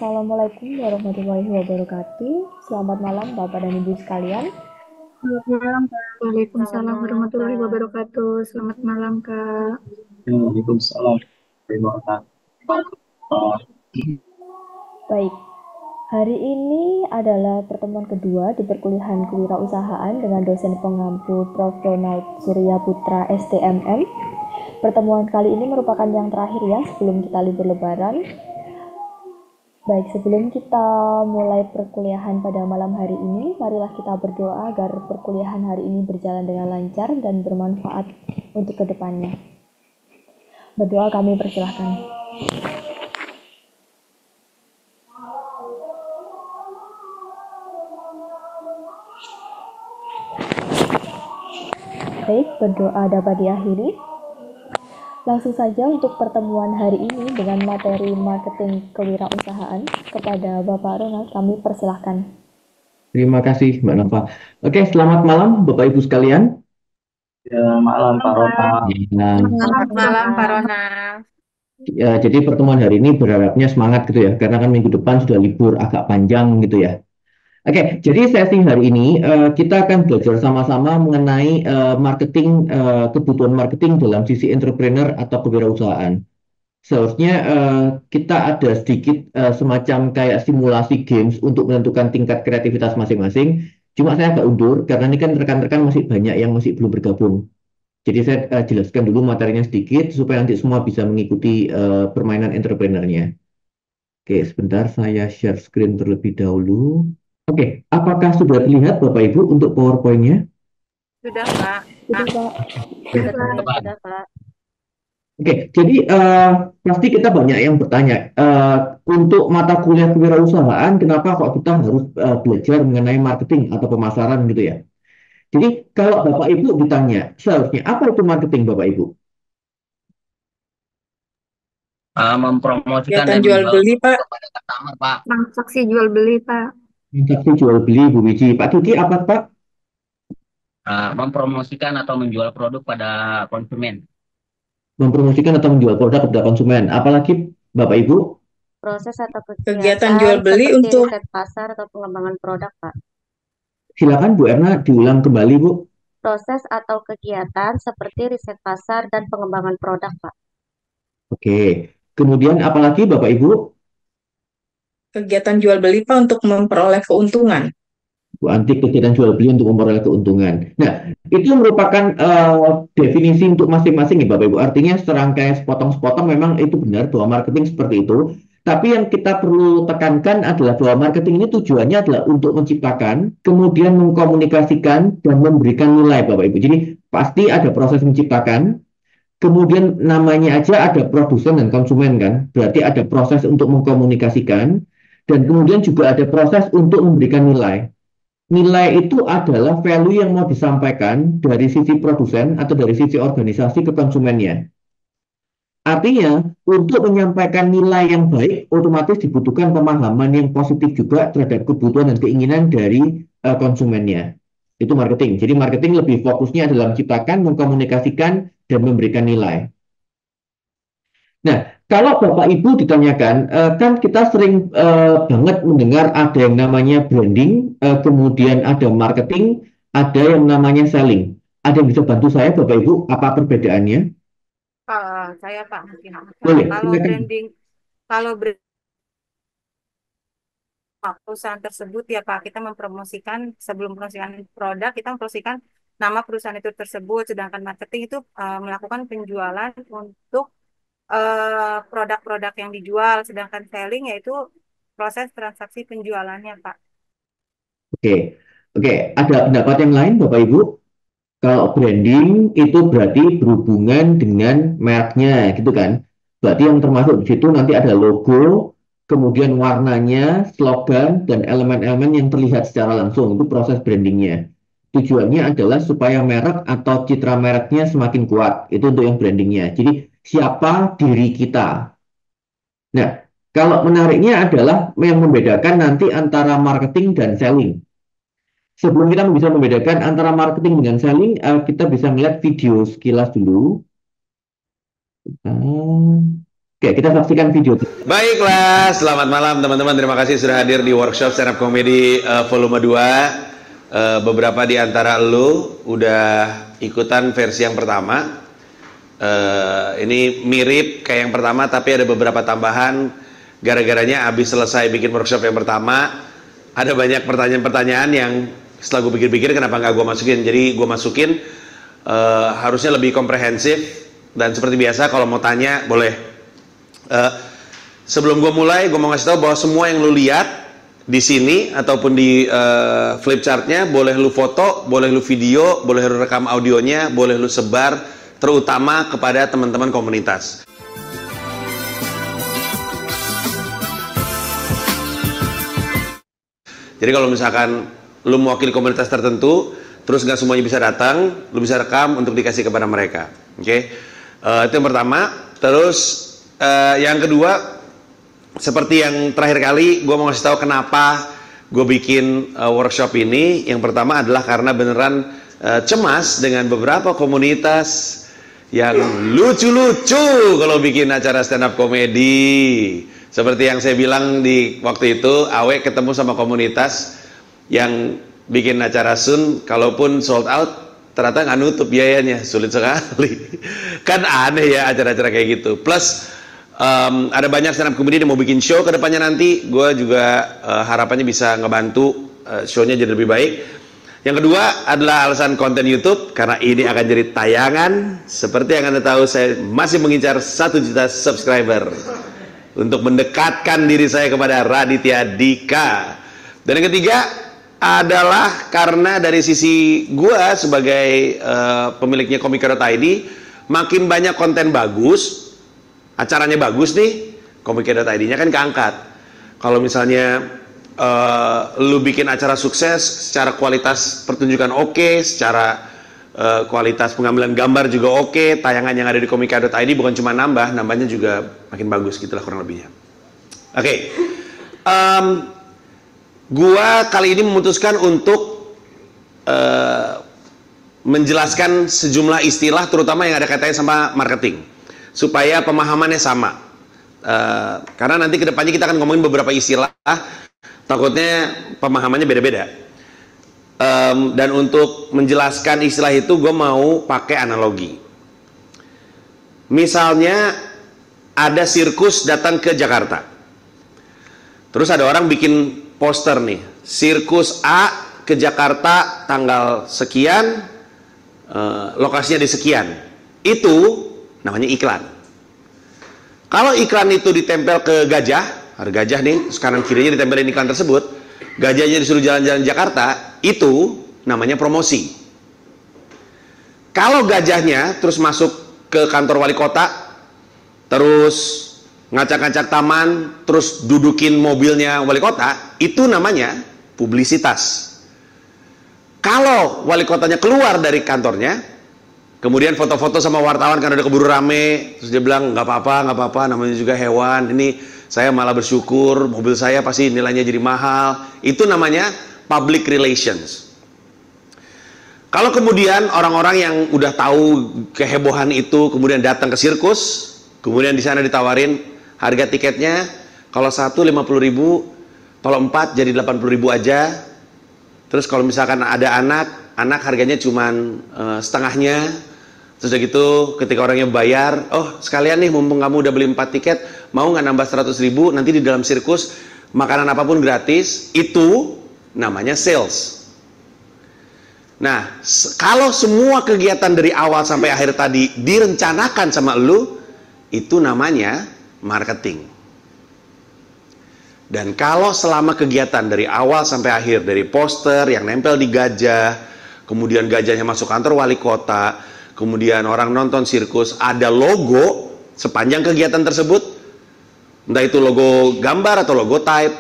Assalamualaikum warahmatullahi wabarakatuh. Selamat malam Bapak dan Ibu sekalian. Selamat malam, Kak. Selamat Waalaikumsalam malam, warahmatullahi Kak. wabarakatuh. Selamat malam, Kak. Waalaikumsalam warahmatullahi wabarakatuh. Baik, hari ini adalah pertemuan kedua di perkuliahan kewirausahaan dengan dosen pengampu Prof. Ronald Surya Putra STMM. Pertemuan kali ini merupakan yang terakhir ya sebelum kita libur lebaran. Baik, sebelum kita mulai perkuliahan pada malam hari ini, marilah kita berdoa agar perkuliahan hari ini berjalan dengan lancar dan bermanfaat untuk kedepannya. Berdoa kami persilahkan. Baik, berdoa dapat diakhiri. Langsung saja untuk pertemuan hari ini dengan materi marketing kewirausahaan kepada Bapak Ronald kami persilahkan. Terima kasih Mbak Nova. Oke, selamat malam Bapak Ibu sekalian. Ya, malam Pak Rona. Ya, Selamat Selamat malam, Pak malam. Rona. jadi pertemuan hari ini berharapnya semangat gitu ya, karena kan minggu depan sudah libur agak panjang gitu ya. Oke, jadi sesi hari ini kita akan belajar sama-sama mengenai kebutuhan marketing dalam sisi entrepreneur atau kewirausahaan. Seharusnya kita ada sedikit semacam kayak simulasi games untuk menentukan tingkat kreativitas masing-masing. Cuma saya agak undur karena ini kan rekan-rekan masih banyak yang masih belum bergabung. Jadi saya jelaskan dulu materinya sedikit supaya nanti semua bisa mengikuti permainan entrepreneurnya. Oke, sebentar saya share screen terlebih dahulu. Oke, apakah sudah terlihat Bapak Ibu untuk PowerPoint-nya? Sudah, Pak. Sudah, Pak. Ya, Sudah Kak. terlihat, sudah, Pak. Oke, jadi pasti kita banyak yang bertanya, untuk mata kuliah kewirausahaan, kenapa kok kita harus belajar mengenai marketing atau pemasaran gitu ya? Jadi kalau Bapak Ibu ditanya, seharusnya apa itu marketing Bapak Ibu? Mempromosikan Kegiatan dan jual menjual beli, produk Pak. kepada customer, Pak. Transaksi jual beli, Pak. Transaksi jual beli Bu Wiji. Pak Kiki apa Pak? Mempromosikan atau menjual produk pada konsumen. Mempromosikan atau menjual produk kepada konsumen. Apalagi Bapak Ibu? Proses atau Kegiatan kegiatan jual beli seperti untuk riset pasar atau pengembangan produk, Pak. Silakan Bu Erna diulang kembali Bu. Proses atau kegiatan seperti riset pasar dan pengembangan produk, Pak. Oke. Kemudian apalagi Bapak Ibu? kegiatan jual beli, Pak, untuk memperoleh keuntungan. Bu Antik kegiatan jual beli untuk memperoleh keuntungan. Nah, itu merupakan definisi untuk masing-masing ya Bapak Ibu. Artinya serangkaian sepotong-sepotong memang itu benar bahwa marketing seperti itu. Tapi yang kita perlu tekankan adalah bahwa marketing ini tujuannya adalah untuk menciptakan, kemudian mengkomunikasikan dan memberikan nilai Bapak Ibu. Jadi pasti ada proses menciptakan, kemudian namanya aja ada produsen dan konsumen kan. Berarti ada proses untuk mengkomunikasikan dan kemudian juga ada proses untuk memberikan nilai. Nilai itu adalah value yang mau disampaikan dari sisi produsen atau dari sisi organisasi ke konsumennya. Artinya, untuk menyampaikan nilai yang baik, otomatis dibutuhkan pemahaman yang positif juga terhadap kebutuhan dan keinginan dari konsumennya. Itu marketing. Jadi marketing lebih fokusnya adalah menciptakan, mengkomunikasikan, dan memberikan nilai. Nah, kalau Bapak Ibu ditanyakan, kan kita sering banget mendengar ada yang namanya branding, kemudian ada marketing, ada yang namanya selling. Ada yang bisa bantu saya, Bapak Ibu, apa perbedaannya? Saya, Pak, mungkin. Boleh, Kalau silakan. branding, kalau perusahaan tersebut ya Pak, kita mempromosikan sebelum promosikan produk, kita mempromosikan nama perusahaan itu tersebut, sedangkan marketing itu melakukan penjualan untuk produk-produk yang dijual, sedangkan selling yaitu proses transaksi penjualannya Pak. Oke, oke. Ada pendapat yang lain, Bapak Ibu? Kalau branding itu berarti berhubungan dengan mereknya, gitu kan? Berarti yang termasuk di situ nanti ada logo, kemudian warnanya, slogan, dan elemen-elemen yang terlihat secara langsung. Itu proses brandingnya. Tujuannya adalah supaya merek atau citra mereknya semakin kuat. Itu untuk yang brandingnya. Jadi siapa diri kita. Nah, kalau menariknya adalah yang membedakan nanti antara marketing dan selling. Sebelum kita bisa membedakan antara marketing dengan selling, kita bisa melihat video sekilas dulu. Hmm. Oke, kita saksikan video. Baiklah, selamat malam teman-teman. Terima kasih sudah hadir di workshop stand up comedy volume 2. Beberapa di antara lu udah ikutan versi yang pertama. Ini mirip kayak yang pertama, tapi ada beberapa tambahan. Gara-garanya abis selesai bikin workshop yang pertama, ada banyak pertanyaan-pertanyaan yang setelah gue pikir-pikir kenapa nggak gue masukin. Jadi gue masukin harusnya lebih komprehensif. Dan seperti biasa kalau mau tanya boleh. Sebelum gue mulai, gue mau ngasih tahu bahwa semua yang lu lihat di sini ataupun di flip chartnya boleh lu foto, boleh lu video, boleh lu rekam audionya, boleh lu sebar, terutama kepada teman-teman komunitas. Jadi kalau misalkan lu mewakili komunitas tertentu, terus nggak semuanya bisa datang, lu bisa rekam untuk dikasih kepada mereka. Oke? Itu yang pertama. Terus yang kedua, seperti yang terakhir kali, gue mau ngasih tahu kenapa gue bikin workshop ini. Yang pertama adalah karena beneran cemas dengan beberapa komunitas yang lucu-lucu kalau bikin acara stand up comedy. Seperti yang saya bilang di waktu itu, Awe ketemu sama komunitas yang bikin acara Sun, kalaupun sold out, ternyata nggak nutup biayanya, sulit sekali. Kan aneh ya acara-acara kayak gitu. Plus ada banyak stand up comedy yang mau bikin show ke depannya nanti. Gue juga harapannya bisa ngebantu show-nya jadi lebih baik. Yang kedua adalah alasan konten YouTube, karena ini akan jadi tayangan. Seperti yang Anda tahu, saya masih mengincar 1 juta subscriber untuk mendekatkan diri saya kepada Raditya Dika. Dan yang ketiga adalah karena dari sisi gue sebagai pemiliknya Komika.id, makin banyak konten bagus, acaranya bagus nih, Komika.id-nya kan keangkat. Kalau misalnya lu bikin acara sukses, secara kualitas pertunjukan oke, secara kualitas pengambilan gambar juga oke, tayangan yang ada di Komika.id bukan cuma nambahnya juga makin bagus, gitulah kurang lebihnya. Oke. Gua kali ini memutuskan untuk menjelaskan sejumlah istilah, terutama yang ada kaitannya sama marketing, supaya pemahamannya sama. Karena nanti kedepannya kita akan ngomongin beberapa istilah, takutnya pemahamannya beda-beda. Dan untuk menjelaskan istilah itu, gue mau pakai analogi. Misalnya ada sirkus datang ke Jakarta, terus ada orang bikin poster nih, sirkus A ke Jakarta tanggal sekian, lokasinya di sekian. Itu namanya iklan. Kalau iklan itu ditempel ke gajah, ada gajah nih, kanan kirinya ditempelin iklan tersebut, gajahnya disuruh jalan-jalan Jakarta, itu namanya promosi. Kalau gajahnya terus masuk ke kantor wali kota, terus ngacak-ngacak taman, terus dudukin mobilnya wali kota, itu namanya publisitas. Kalau wali kotanya keluar dari kantornya, kemudian foto-foto sama wartawan karena udah keburu rame, terus dia bilang nggak apa-apa, namanya juga hewan, ini saya malah bersyukur, mobil saya pasti nilainya jadi mahal. Itu namanya public relations. Kalau kemudian orang-orang yang udah tahu kehebohan itu kemudian datang ke sirkus, kemudian di sana ditawarin harga tiketnya, kalau 1 50.000, kalau 4 jadi 80.000 aja. Terus kalau misalkan ada anak harganya cuman setengahnya. Terus udah gitu ketika orangnya bayar, oh sekalian nih mumpung kamu udah beli 4 tiket, mau nggak nambah 100.000, nanti di dalam sirkus makanan apapun gratis. Itu namanya sales. Nah, kalau semua kegiatan dari awal sampai akhir tadi direncanakan sama lu, itu namanya marketing. Dan kalau selama kegiatan dari awal sampai akhir, dari poster yang nempel di gajah, kemudian gajahnya masuk kantor wali kota, kemudian orang nonton sirkus, ada logo sepanjang kegiatan tersebut, entah itu logo gambar atau logo type.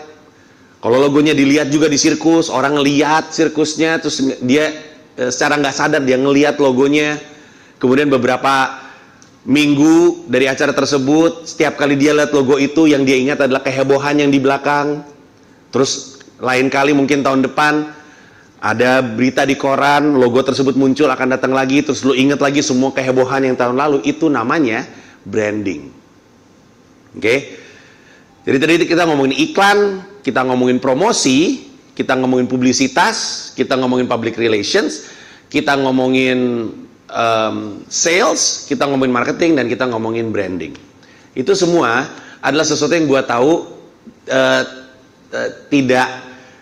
Kalau logonya dilihat juga di sirkus, orang ngelihat sirkusnya, terus dia secara nggak sadar dia ngelihat logonya. Kemudian beberapa minggu dari acara tersebut, setiap kali dia lihat logo itu, yang dia ingat adalah kehebohan yang di belakang. Terus lain kali mungkin tahun depan ada berita di koran, logo tersebut muncul, akan datang lagi, terus lu ingat lagi semua kehebohan yang tahun lalu. Itu namanya branding. Oke. Jadi tadi kita ngomongin iklan, kita ngomongin promosi, kita ngomongin publisitas, kita ngomongin public relations, kita ngomongin sales, kita ngomongin marketing, dan kita ngomongin branding. Itu semua adalah sesuatu yang gua tahu tidak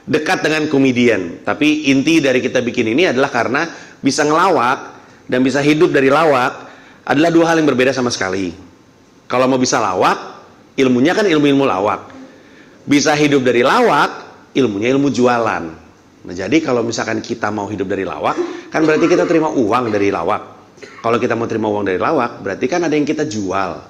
dekat dengan komedian. Tapi inti dari kita bikin ini adalah karena bisa ngelawak dan bisa hidup dari lawak adalah dua hal yang berbeda sama sekali. Kalau mau bisa lawak, ilmunya kan ilmu-ilmu lawak. Bisa hidup dari lawak, ilmunya ilmu jualan. Nah, jadi kalau misalkan kita mau hidup dari lawak, kan berarti kita terima uang dari lawak. Kalau kita mau terima uang dari lawak, berarti kan ada yang kita jual.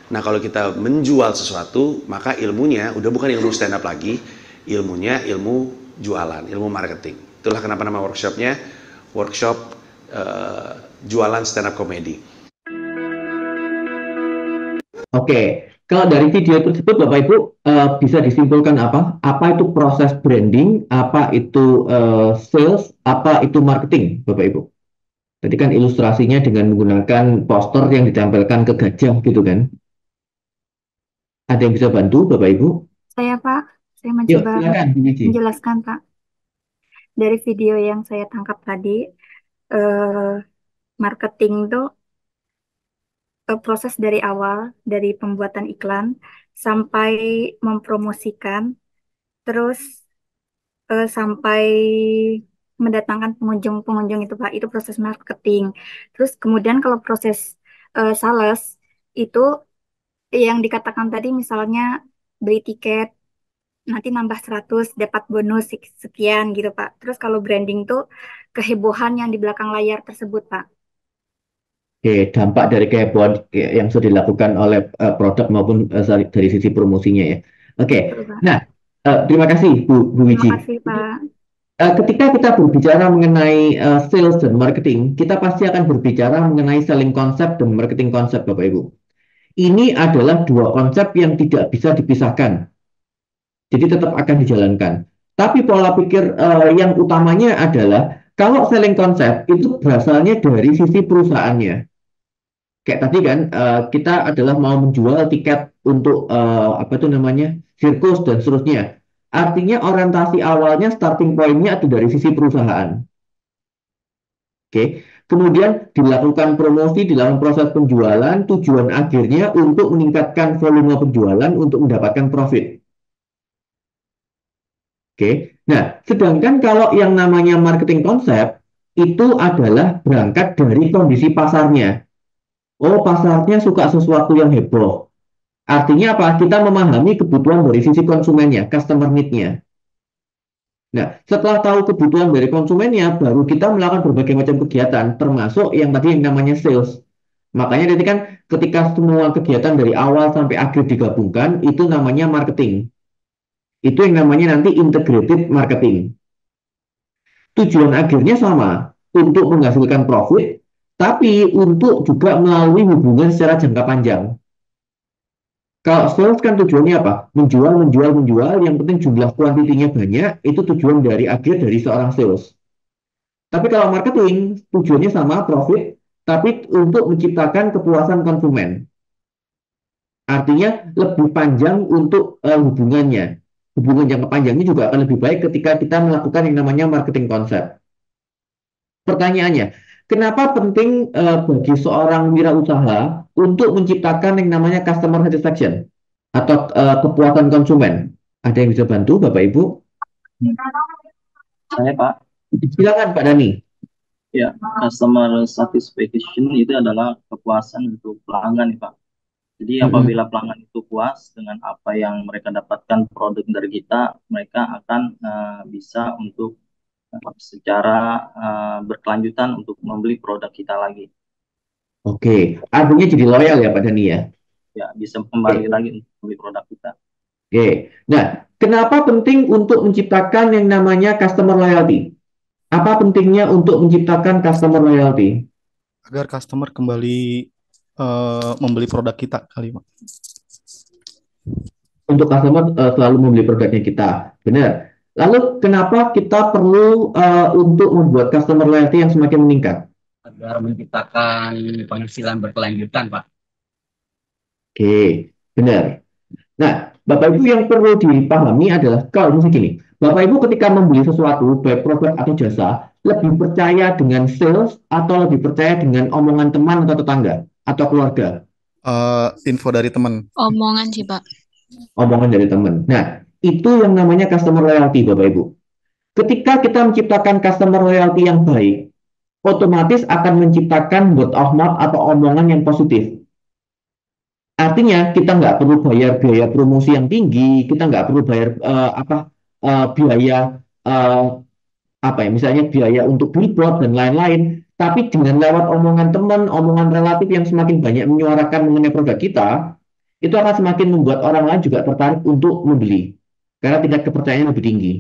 Nah, kalau kita menjual sesuatu, maka ilmunya udah bukan ilmu stand up lagi, ilmunya ilmu jualan, ilmu marketing. Itulah kenapa nama workshopnya workshop jualan stand up comedy. Oke, kalau dari video tersebut Bapak Ibu bisa disimpulkan apa? Apa itu proses branding, apa itu sales, apa itu marketing Bapak Ibu? Tadi kan ilustrasinya dengan menggunakan poster yang ditempelkan ke gajah gitu kan? Ada yang bisa bantu Bapak Ibu? Saya Pak, saya Yuk, mencoba silakan Bu Wiji. menjelaskan Pak. Dari video yang saya tangkap tadi, eh, marketing itu proses dari awal, dari pembuatan iklan sampai mempromosikan, terus sampai mendatangkan pengunjung-pengunjung itu Pak, itu proses marketing. Terus kemudian kalau proses sales itu yang dikatakan tadi misalnya beli tiket nanti nambah 100 dapat bonus sekian gitu Pak. Terus kalau branding tuh kehebohan yang di belakang layar tersebut Pak. Oke, dampak dari kehebohan yang sudah dilakukan oleh produk maupun dari sisi promosinya ya. Oke, Betul Pak. nah terima kasih Bu Terima Wiji. kasih Pak. Ketika kita berbicara mengenai sales dan marketing, kita pasti akan berbicara mengenai selling concept dan marketing concept, Bapak Ibu. Ini adalah dua konsep yang tidak bisa dipisahkan, jadi tetap akan dijalankan. Tapi pola pikir yang utamanya adalah kalau selling concept itu berasalnya dari sisi perusahaannya. Kayak tadi kan kita adalah mau menjual tiket untuk apa itu namanya sirkus dan seterusnya. Artinya orientasi awalnya starting point-nya itu dari sisi perusahaan. Oke, kemudian dilakukan promosi, dilakukan proses penjualan, tujuan akhirnya untuk meningkatkan volume penjualan untuk mendapatkan profit. Oke, nah sedangkan kalau yang namanya marketing konsep itu adalah berangkat dari kondisi pasarnya. Oh, pasarnya suka sesuatu yang heboh. Artinya apa? Kita memahami kebutuhan dari sisi konsumennya, customer need-nya. Nah, setelah tahu kebutuhan dari konsumennya, baru kita melakukan berbagai macam kegiatan, termasuk yang tadi yang namanya sales. Makanya nanti kan ketika semua kegiatan dari awal sampai akhir digabungkan, itu namanya marketing. Itu yang namanya nanti integrated marketing. Tujuan akhirnya sama, untuk menghasilkan profit, tapi untuk juga melalui hubungan secara jangka panjang. Kalau sales kan tujuannya apa? Menjual, menjual, menjual. Yang penting jumlah kuantitinya banyak. Itu tujuan dari akhir dari seorang sales. Tapi kalau marketing, tujuannya sama, profit. Tapi untuk menciptakan kepuasan konsumen. Artinya lebih panjang untuk hubungannya. Hubungan jangka panjangnya juga akan lebih baik ketika kita melakukan yang namanya marketing konsep. Pertanyaannya, kenapa penting bagi seorang wirausaha untuk menciptakan yang namanya customer satisfaction atau kepuasan konsumen? Ada yang bisa bantu, Bapak Ibu? Saya Pak, Silakan Pak Dani. ya customer satisfaction itu adalah kepuasan untuk pelanggan ya Pak. Jadi apabila pelanggan itu puas dengan apa yang mereka dapatkan produk dari kita, mereka akan bisa untuk secara berkelanjutan untuk membeli produk kita lagi. Oke, artinya jadi loyal ya Pak Dani ya? Ya, bisa kembali lagi untuk membeli produk kita. Oke, nah kenapa penting untuk menciptakan yang namanya customer loyalty? Apa pentingnya untuk menciptakan customer loyalty? Agar customer kembali membeli produk kita kali Pak. Untuk customer selalu membeli produknya kita, benar. Lalu kenapa kita perlu untuk membuat customer loyalty yang semakin meningkat? Agar menciptakan penghasilan berkelanjutan, Pak. Oke, Benar. Nah, Bapak Ibu yang perlu dipahami adalah kalau misalnya gini, Bapak Ibu ketika membeli sesuatu, baik produk atau jasa, lebih percaya dengan sales atau lebih percaya dengan omongan teman atau tetangga atau keluarga, Info dari teman. Omongan sih, Pak. omongan dari teman. Nah, itu yang namanya customer loyalty, Bapak Ibu. Ketika kita menciptakan customer loyalty yang baik, otomatis akan menciptakan word of mouth atau omongan yang positif. Artinya kita nggak perlu bayar biaya promosi yang tinggi, kita nggak perlu bayar biaya eh, misalnya biaya untuk billboard dan lain-lain. Tapi dengan lewat omongan teman, omongan relatif yang semakin banyak menyuarakan mengenai produk kita, itu akan semakin membuat orang lain juga tertarik untuk membeli karena tingkat kepercayaan lebih tinggi.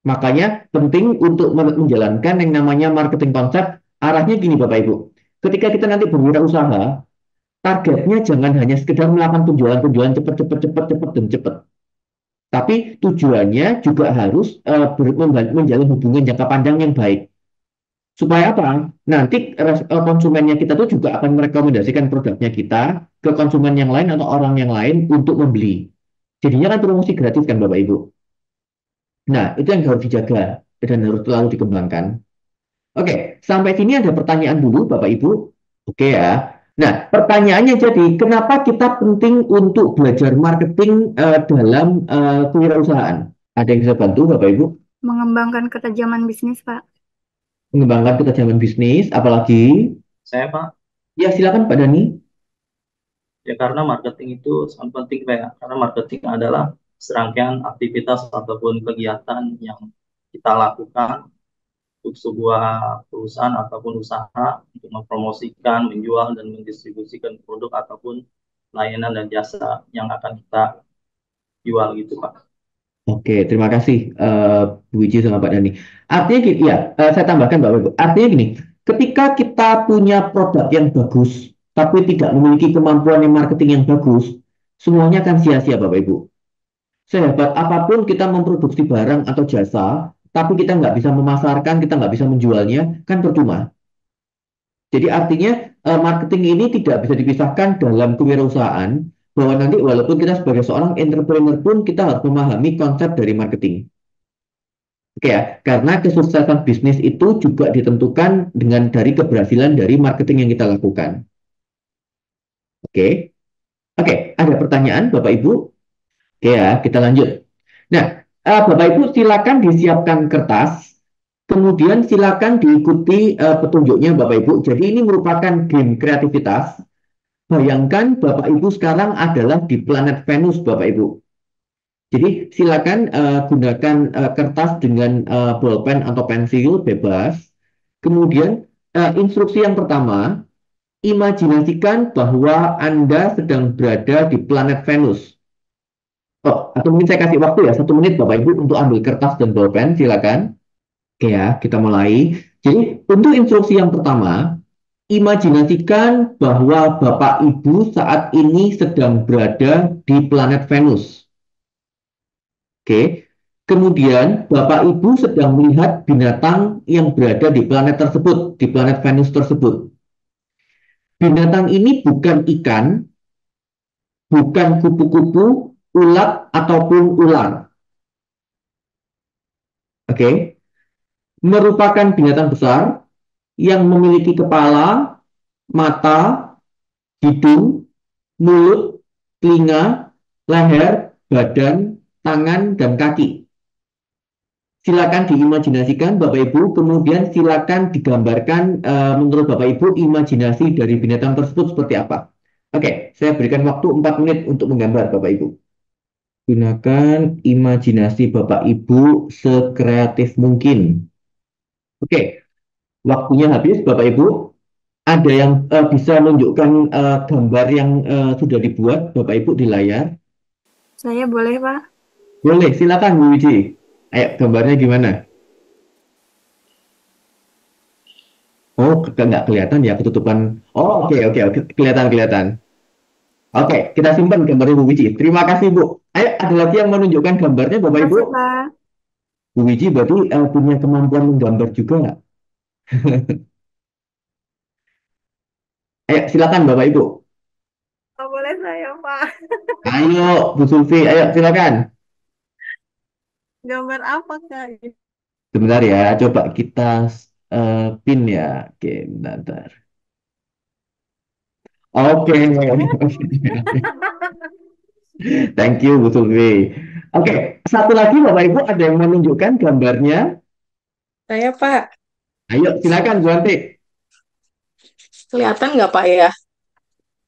Makanya penting untuk menjalankan yang namanya marketing konsep. Arahnya gini Bapak Ibu, ketika kita nanti berwirausaha, targetnya jangan hanya sekedar melakukan penjualan-penjualan cepat dan cepat. Tapi tujuannya juga harus menjalin hubungan jangka panjang yang baik. Supaya apa? Nanti konsumennya kita tuh juga akan merekomendasikan produknya kita ke konsumen yang lain atau orang yang lain untuk membeli. Jadinya kan promosi gratis kan Bapak Ibu. Nah, itu yang harus dijaga dan harus selalu dikembangkan. Oke, sampai sini ada pertanyaan dulu Bapak Ibu. Oke ya. Nah, pertanyaannya jadi, kenapa kita penting untuk belajar marketing dalam kewirausahaan? Ada yang bisa bantu Bapak Ibu? Mengembangkan ketajaman bisnis, Pak. Mengembangkan ketajaman bisnis, apalagi? Saya Pak, Ya, silakan Pak Dani. ya karena marketing itu sangat penting Pak ya. Karena marketing adalah serangkaian aktivitas ataupun kegiatan yang kita lakukan untuk sebuah perusahaan ataupun usaha untuk mempromosikan, menjual, dan mendistribusikan produk ataupun layanan dan jasa yang akan kita jual gitu Pak. Oke, terima kasih Bu Wiji sama Pak Dani. Artinya gini, ya, saya tambahkan Bapak Ibu. Artinya gini, ketika kita punya produk yang bagus, tapi tidak memiliki kemampuan yang marketing yang bagus, semuanya akan sia-sia Bapak Ibu. Sehebat apapun kita memproduksi barang atau jasa, tapi kita nggak bisa memasarkan, kita nggak bisa menjualnya, kan percuma. Jadi artinya marketing ini tidak bisa dipisahkan dalam kewirausahaan, bahwa nanti walaupun kita sebagai seorang entrepreneur pun kita harus memahami konsep dari marketing. Oke ya, karena kesuksesan bisnis itu juga ditentukan dengan dari keberhasilan dari marketing yang kita lakukan. Oke, oke, ada pertanyaan Bapak Ibu? Oke ya, kita lanjut. Nah, Bapak Ibu silakan disiapkan kertas, kemudian silakan diikuti petunjuknya Bapak Ibu. Jadi ini merupakan game kreativitas. Bayangkan Bapak Ibu sekarang adalah di planet Venus Bapak Ibu. Jadi silakan gunakan kertas dengan bolpen atau pensil bebas. Kemudian instruksi yang pertama, imajinasikan bahwa Anda sedang berada di planet Venus. Oh, atau mungkin saya kasih waktu ya, 1 menit Bapak Ibu untuk ambil kertas dan bolpen, silakan. Oke ya, kita mulai. Jadi untuk instruksi yang pertama, imajinasikan bahwa Bapak Ibu saat ini sedang berada di planet Venus. Oke. Kemudian Bapak Ibu sedang melihat binatang yang berada di planet tersebut, di planet Venus tersebut. Binatang ini bukan ikan, bukan kupu-kupu, ulat ataupun ular. Oke. Merupakan binatang besar yang memiliki kepala, mata, hidung, mulut, telinga, leher, badan, tangan, dan kaki. Silakan diimajinasikan Bapak Ibu, kemudian silakan digambarkan menurut Bapak Ibu imajinasi dari binatang tersebut seperti apa. Oke, saya berikan waktu 4 menit untuk menggambar Bapak Ibu. Gunakan imajinasi Bapak Ibu sekreatif mungkin. Oke, waktunya habis Bapak Ibu. Ada yang bisa menunjukkan gambar yang sudah dibuat Bapak Ibu di layar? Saya boleh, Pak? Boleh, silakan Bu Wiji. Ayo, gambarnya gimana? Oh, nggak kelihatan ya, ketutupan. Oh, oke, kelihatan. Oke, kita simpan gambarnya Bu Wiji. Terima kasih, Bu. Ayo, ada lagi yang menunjukkan gambarnya, Bapak Ibu? Makasih, Pak. Bu Wiji berarti punya kemampuan menggambar juga nggak? Ayo, silakan Bapak Ibu. Oh, boleh saya, Pak. Ayo, Bu Sulfi, ayo silakan. Gambar apa, Kak? Sebentar ya, coba kita pin ya. Oke, bentar. Oke, thank you Bu Sulfi. Oke, satu lagi Bapak Ibu ada yang menunjukkan gambarnya? Saya, Pak. Ayo, silakan Bu Antik. Kelihatan nggak, Pak, ya?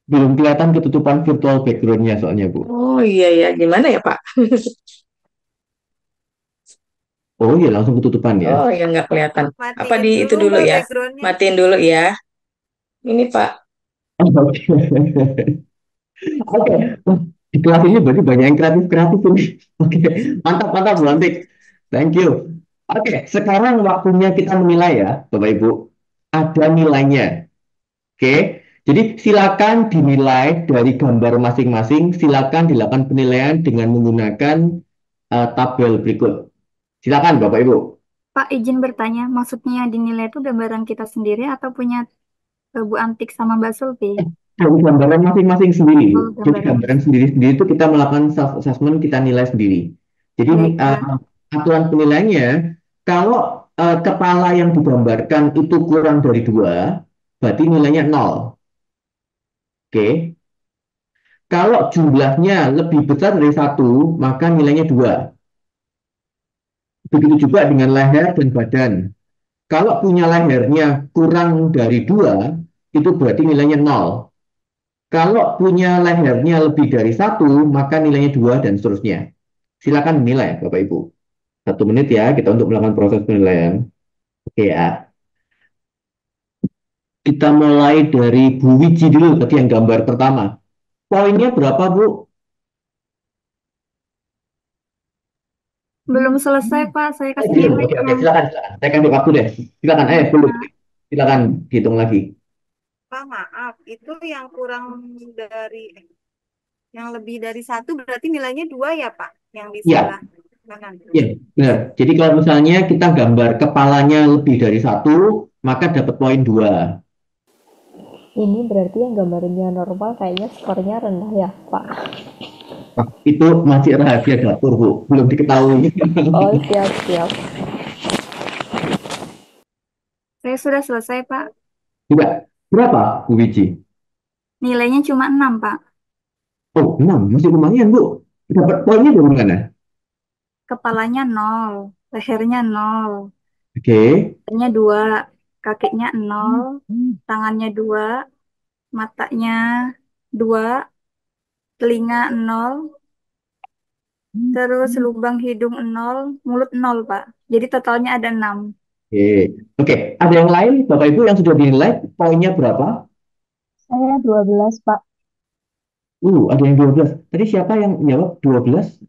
Belum kelihatan ketutupan virtual background-nya soalnya Bu. Oh, iya, iya. Gimana ya, Pak? Oh iya, langsung ketutupan ya. Oh, ya nggak kelihatan. Apa Matiin di itu dulu, dulu Mbak, ya? backgroundnya. Matiin dulu ya. Ini, Pak. Oke. Oke. Di kelas ini berarti banyak yang kreatif-kreatif ini. Oke, mantap, mantap Bu Antik. Thank you. Oke, sekarang waktunya kita menilai ya, Bapak Ibu. Ada nilainya. Oke, jadi silakan dinilai dari gambar masing-masing. Silakan dilakukan penilaian dengan menggunakan tabel berikut. Silakan Bapak Ibu. Pak, izin bertanya, maksudnya yang dinilai itu gambaran kita sendiri atau punya Bu Antik sama Mbak Sulfi? Dari gambaran masing-masing sendiri. Oh, Jadi gambaran. gambaran sendiri-sendiri itu kita melakukan self assessment, kita nilai sendiri. Jadi Baik, Pak. aturan penilaiannya, kalau kepala yang digambarkan itu kurang dari 2, berarti nilainya 0. Oke. Kalau jumlahnya lebih besar dari 1, maka nilainya 2. Begitu juga dengan leher dan badan. Kalau punya lehernya kurang dari 2, itu berarti nilainya 0. Kalau punya lehernya lebih dari 1, maka nilainya 2 dan seterusnya. Silakan menilai, Bapak Ibu. 1 menit ya, kita untuk melakukan proses penilaian. Oke ya. Kita mulai dari Bu Wiji dulu, tadi yang gambar pertama. Poinnya berapa, Bu? Belum selesai, Pak. Saya kasih Belum. Oke, oke, nilainya. silakan, silakan. Saya kasih waktu deh. Silakan, Baik, belum. Pak. Silakan dihitung lagi. Pak, maaf. Itu yang kurang dari, yang lebih dari 1 berarti nilainya 2 ya, Pak? Yang di Ya, sebelah kanan. ya, benar. Jadi kalau misalnya kita gambar kepalanya lebih dari 1, maka dapat poin 2. Ini berarti yang gambarnya normal kayaknya skornya rendah ya, Pak. Itu masih rahasia dapur, Bu. Belum diketahui. Oh, siap, siap. Saya sudah selesai, Pak. Juga. Berapa, Bu Wiji? Nilainya cuma 6, Pak. Oh, 6. Masih lumayan, Bu. Dapat poinnya dari mana? Kepalanya 0, lehernya 0, Oke. badannya 2, kakinya 0, tangannya 2, matanya 2, telinga 0, terus lubang hidung 0, mulut 0, Pak. Jadi totalnya ada 6. Oke. Oke. Ada yang lain, Bapak Ibu, yang sudah dinilai poinnya berapa? Saya 12, Pak. Ada yang 12. Tadi siapa yang jawab 12?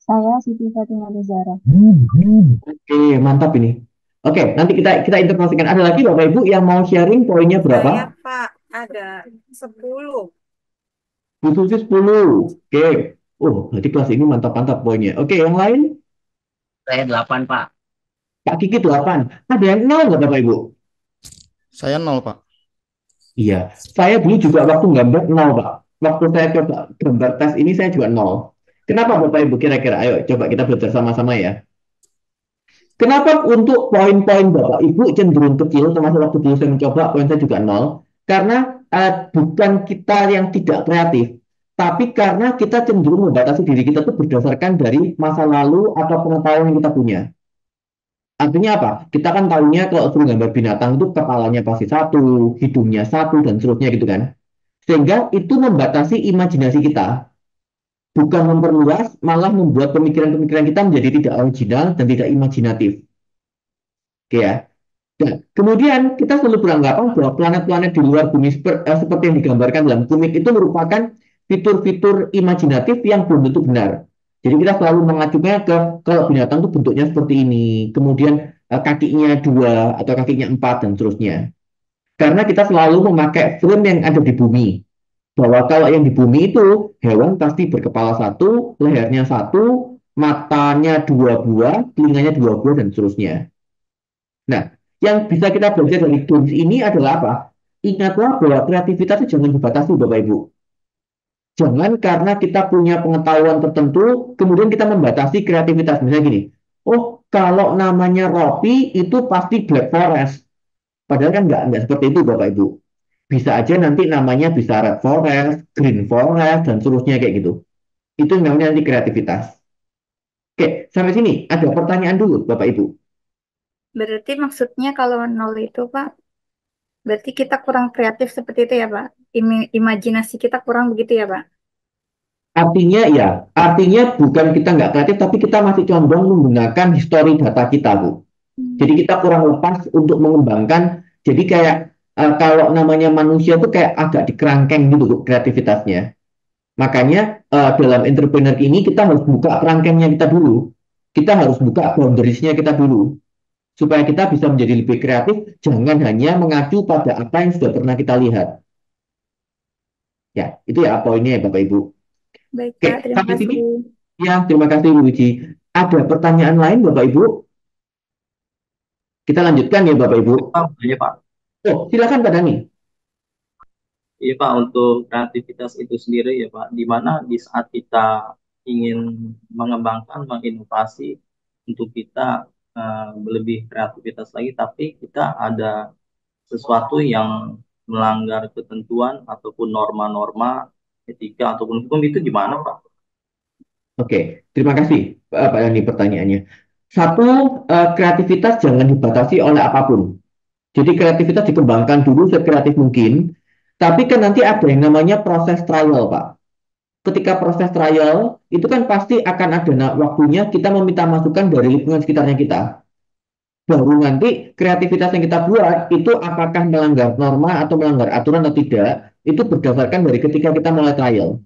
Saya Siti Fatimah Nizara. Oke, mantap ini. Oke, nanti kita informasikan. Ada lagi Bapak Ibu yang mau sharing poinnya Saya, berapa? Pak, ada 10. Bu Susi 10. Oke. Berarti kelas ini mantap-mantap poinnya. Oke, yang lain? Saya 8, Pak. Kak Kiki 8. Ada yang 0 nggak Bapak Ibu? Saya 0, Pak. Iya. Saya dulu juga waktu gambar 0, Pak. Waktu saya coba gambar tes ini saya juga 0. Kenapa Bapak Ibu kira-kira? Ayo coba kita belajar sama-sama ya. Kenapa untuk poin-poin Bapak Ibu cenderung kecil, termasuk waktu dulu saya mencoba, poin saya juga 0? Karena bukan kita yang tidak kreatif, tapi karena kita cenderung membatasi diri kita itu berdasarkan dari masa lalu atau pengetahuan yang kita punya. Artinya apa? Kita kan tahunya kalau suruh gambar binatang itu kepalanya pasti satu, hidungnya satu, dan seterusnya gitu kan. Sehingga itu membatasi imajinasi kita. Bukan memperluas, malah membuat pemikiran-pemikiran kita menjadi tidak original dan tidak imajinatif. Oke ya. Nah, kemudian kita selalu beranggapan bahwa planet-planet di luar bumi seperti yang digambarkan dalam komik itu merupakan fitur-fitur imajinatif yang belum tentu benar. Jadi kita selalu mengacunya ke kalau binatang itu bentuknya seperti ini, kemudian kakinya 2 atau kakinya 4 dan seterusnya. Karena kita selalu memakai frame yang ada di bumi. Bahwa kalau yang di bumi itu hewan pasti berkepala satu, lehernya satu, matanya 2 buah, telinganya 2 buah dan seterusnya. Nah, yang bisa kita belajar dari games ini adalah apa? Ingatlah bahwa kreativitas itu jangan dibatasi, Bapak Ibu. Jangan karena kita punya pengetahuan tertentu, kemudian kita membatasi kreativitas. Misalnya gini, oh kalau namanya roti itu pasti Black Forest. Padahal kan nggak seperti itu Bapak Ibu. Bisa aja nanti namanya bisa Red Forest, Green Forest, dan seterusnya kayak gitu. Itu yang namanya nanti kreativitas. Oke, sampai sini ada pertanyaan dulu Bapak Ibu. Berarti maksudnya kalau nol itu, Pak, berarti kita kurang kreatif seperti itu ya, Pak? Imajinasi kita kurang begitu ya, Pak? Artinya bukan kita nggak kreatif, tapi kita masih condong menggunakan histori data kita, Bu. Jadi kita kurang lepas untuk mengembangkan. Jadi kayak kalau namanya manusia tuh kayak agak dikerangkeng gitu, Bu, kreativitasnya. Makanya dalam entrepreneur ini kita harus buka kerangkengnya kita dulu. Kita harus buka boundariesnya kita dulu. Supaya kita bisa menjadi lebih kreatif, jangan hanya mengacu pada apa yang sudah pernah kita lihat. Ya, itu ya poinnya ya Bapak Ibu. Baik, Oke, Pak. Terima sampai sini. kasih. Ya, terima kasih Bu Wiji. Ada pertanyaan lain Bapak Ibu? Kita lanjutkan ya Bapak Ibu. Pak, iya Pak. Oh, silakan Pak Dani. Iya Pak, untuk kreativitas itu sendiri ya Pak, di mana di saat kita ingin mengembangkan, menginovasi untuk kita lebih kreativitas lagi, tapi kita ada sesuatu yang melanggar ketentuan ataupun norma-norma etika ataupun hukum itu gimana Pak? Oke, terima kasih Pak Dani pertanyaannya. Satu, kreativitas jangan dibatasi oleh apapun. Jadi kreativitas dikembangkan dulu sekreatif mungkin, tapi kan nanti ada yang namanya proses trial, Pak. Ketika proses trial, itu kan pasti akan ada waktunya kita meminta masukan dari lingkungan sekitarnya kita. Baru nanti kreativitas yang kita buat itu apakah melanggar norma atau melanggar aturan atau tidak, itu berdasarkan dari ketika kita mulai trial.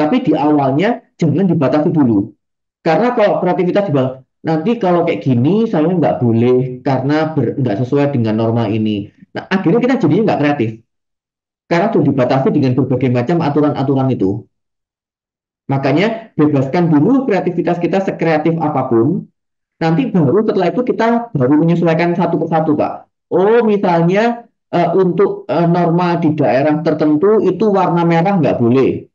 Tapi di awalnya jangan dibatasi dulu. Karena kalau kreativitas dibilang, nanti kalau kayak gini saya nggak boleh karena nggak sesuai dengan norma ini. Nah, akhirnya kita jadinya nggak kreatif. Karena sudah dibatasi dengan berbagai macam aturan-aturan itu. Makanya bebaskan dulu kreativitas kita sekreatif apapun. Nanti baru setelah itu kita baru menyesuaikan satu persatu, Pak. Oh, misalnya untuk norma di daerah tertentu itu warna merah nggak boleh.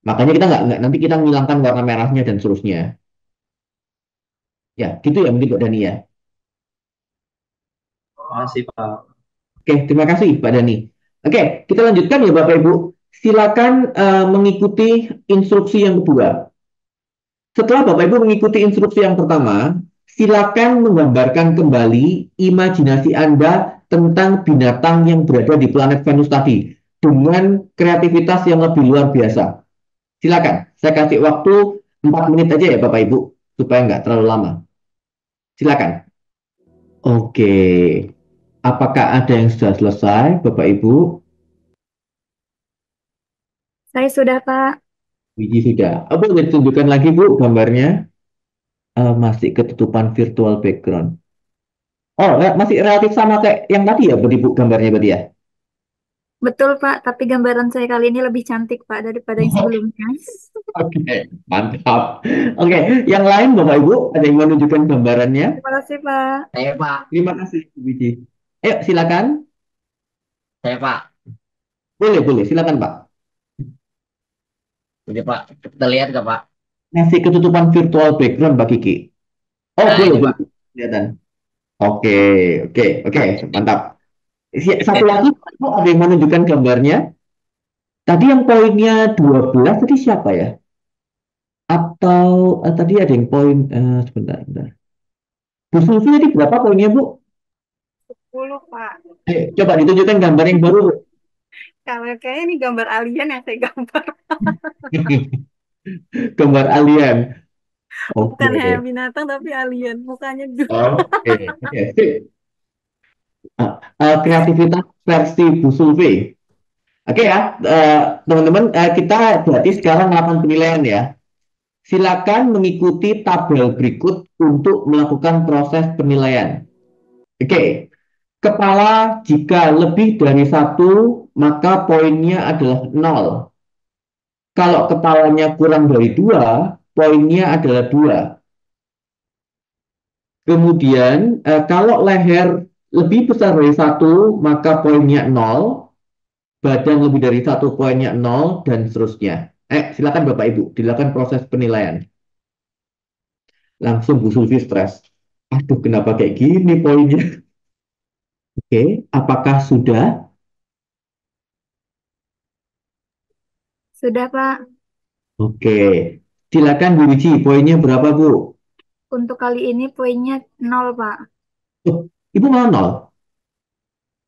Makanya kita nggak nanti kita menghilangkan warna merahnya dan seterusnya. Ya, gitu ya mungkin Pak Dani ya. Masih Pak. Oke, terima kasih Pak Dani. Oke, kita lanjutkan ya Bapak Ibu. Silakan mengikuti instruksi yang kedua. Setelah Bapak Ibu mengikuti instruksi yang pertama, silakan menggambarkan kembali imajinasi Anda tentang binatang yang berada di planet Venus tadi dengan kreativitas yang lebih luar biasa. Silakan, saya kasih waktu 4 menit aja ya Bapak Ibu, supaya nggak terlalu lama. Silakan. Oke, apakah ada yang sudah selesai Bapak Ibu? Saya sudah, Pak. Wiji sudah. Oh, boleh tunjukkan lagi Bu gambarnya? Masih ketutupan virtual background. Oh, masih relatif sama kayak yang tadi ya, Bu gambarnya berarti ya? Betul, Pak. Tapi gambaran saya kali ini lebih cantik, Pak, daripada yang sebelumnya. Oke, mantap. Oke, yang lain Bapak Ibu, ada yang menunjukkan gambarannya? Terima kasih, Pak. Saya Pak, Terima kasih, Bu Wiji. Ayo, silakan. saya Pak. Boleh, silakan Pak. Jadi Pak, kita lihat nggak Pak? Masih ketutupan virtual background Pak Kiki. Oh, Nah ini Pak. boleh. Kelihatan. Oke, mantap. Satu lagi, Pak, ada yang menunjukkan gambarnya? Tadi yang poinnya 12 tadi siapa ya? Atau tadi ada yang poin sebentar. Bu Sulfi tadi berapa poinnya, Bu? 10, Pak. Coba ditunjukkan gambar yang baru, Bu. Kalau kayaknya ini gambar alien yang saya gambar. Gambar alien. Bukan Oke. hanya binatang, tapi alien. Mukanya juga. Oke. Sip. Kreativitas versi Bu Sulfi. Oke ya, teman-teman, kita berarti sekarang melakukan penilaian ya. Silakan mengikuti tabel berikut untuk melakukan proses penilaian. Oke, kepala jika lebih dari 1, maka poinnya adalah 0. Kalau kepalanya kurang dari 2, poinnya adalah 2. Kemudian, kalau leher lebih besar dari 1, maka poinnya 0. badan lebih dari satu poinnya 0, dan seterusnya. Silakan Bapak Ibu, dilakukan proses penilaian. Langsung Bu Sulfi stres. Aduh, kenapa kayak gini poinnya? Oke, apakah sudah? Sudah, Pak. Oke, silakan Bu Wiji, poinnya berapa Bu? Untuk kali ini poinnya 0, Pak. Oh, Ibu malah 0.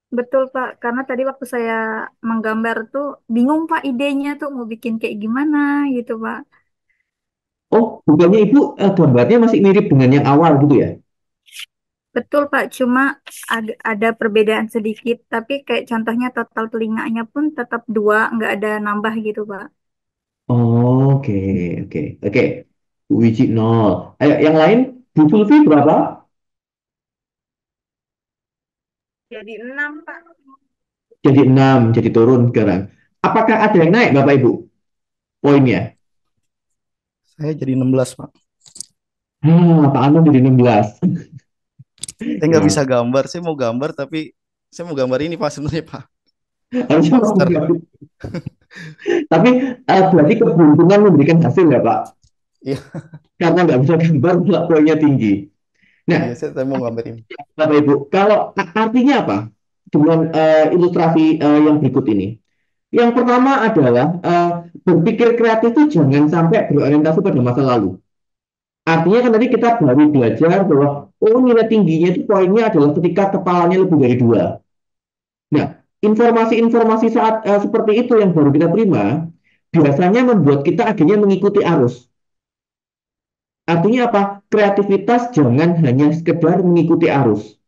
Betul, Pak. Karena tadi waktu saya menggambar tuh bingung, Pak, idenya tuh mau bikin kayak gimana gitu, Pak. Oh, bukannya Ibu gambarnya masih mirip dengan yang awal gitu ya? Betul, Pak. Cuma ada perbedaan sedikit. Tapi kayak contohnya total telinganya pun tetap 2, nggak ada nambah gitu, Pak. Oke, oke, oke. Bu Wiji 0. Ayo, yang lain, Bu Sulfi berapa? Jadi 6, Pak. Jadi 6, jadi turun sekarang. Apakah ada yang naik Bapak Ibu? Poinnya. Saya jadi 16, Pak. Pak Anam jadi 16. Saya nggak Ya, bisa gambar. Saya mau gambar, tapi saya mau gambar ini, Pak, sebenarnya, Pak. harusnya mau Poster. gambar. Tapi berarti keberuntungan memberikan hasil ya Pak? Iya, Karena nggak bisa gambar, malah poinnya tinggi. Nah, iya, saya mau gambar ini. Bapak Ibu, kalau artinya apa dengan ilustrasi yang berikut ini? Yang pertama adalah berpikir kreatif itu jangan sampai berorientasi pada masa lalu. Artinya kan tadi kita baru belajar bahwa nilai tingginya itu poinnya adalah ketika kepalanya lebih dari 2. Nah, informasi-informasi saat seperti itu yang baru kita terima biasanya membuat kita akhirnya mengikuti arus. Artinya apa? Kreativitas jangan hanya sekedar mengikuti arus.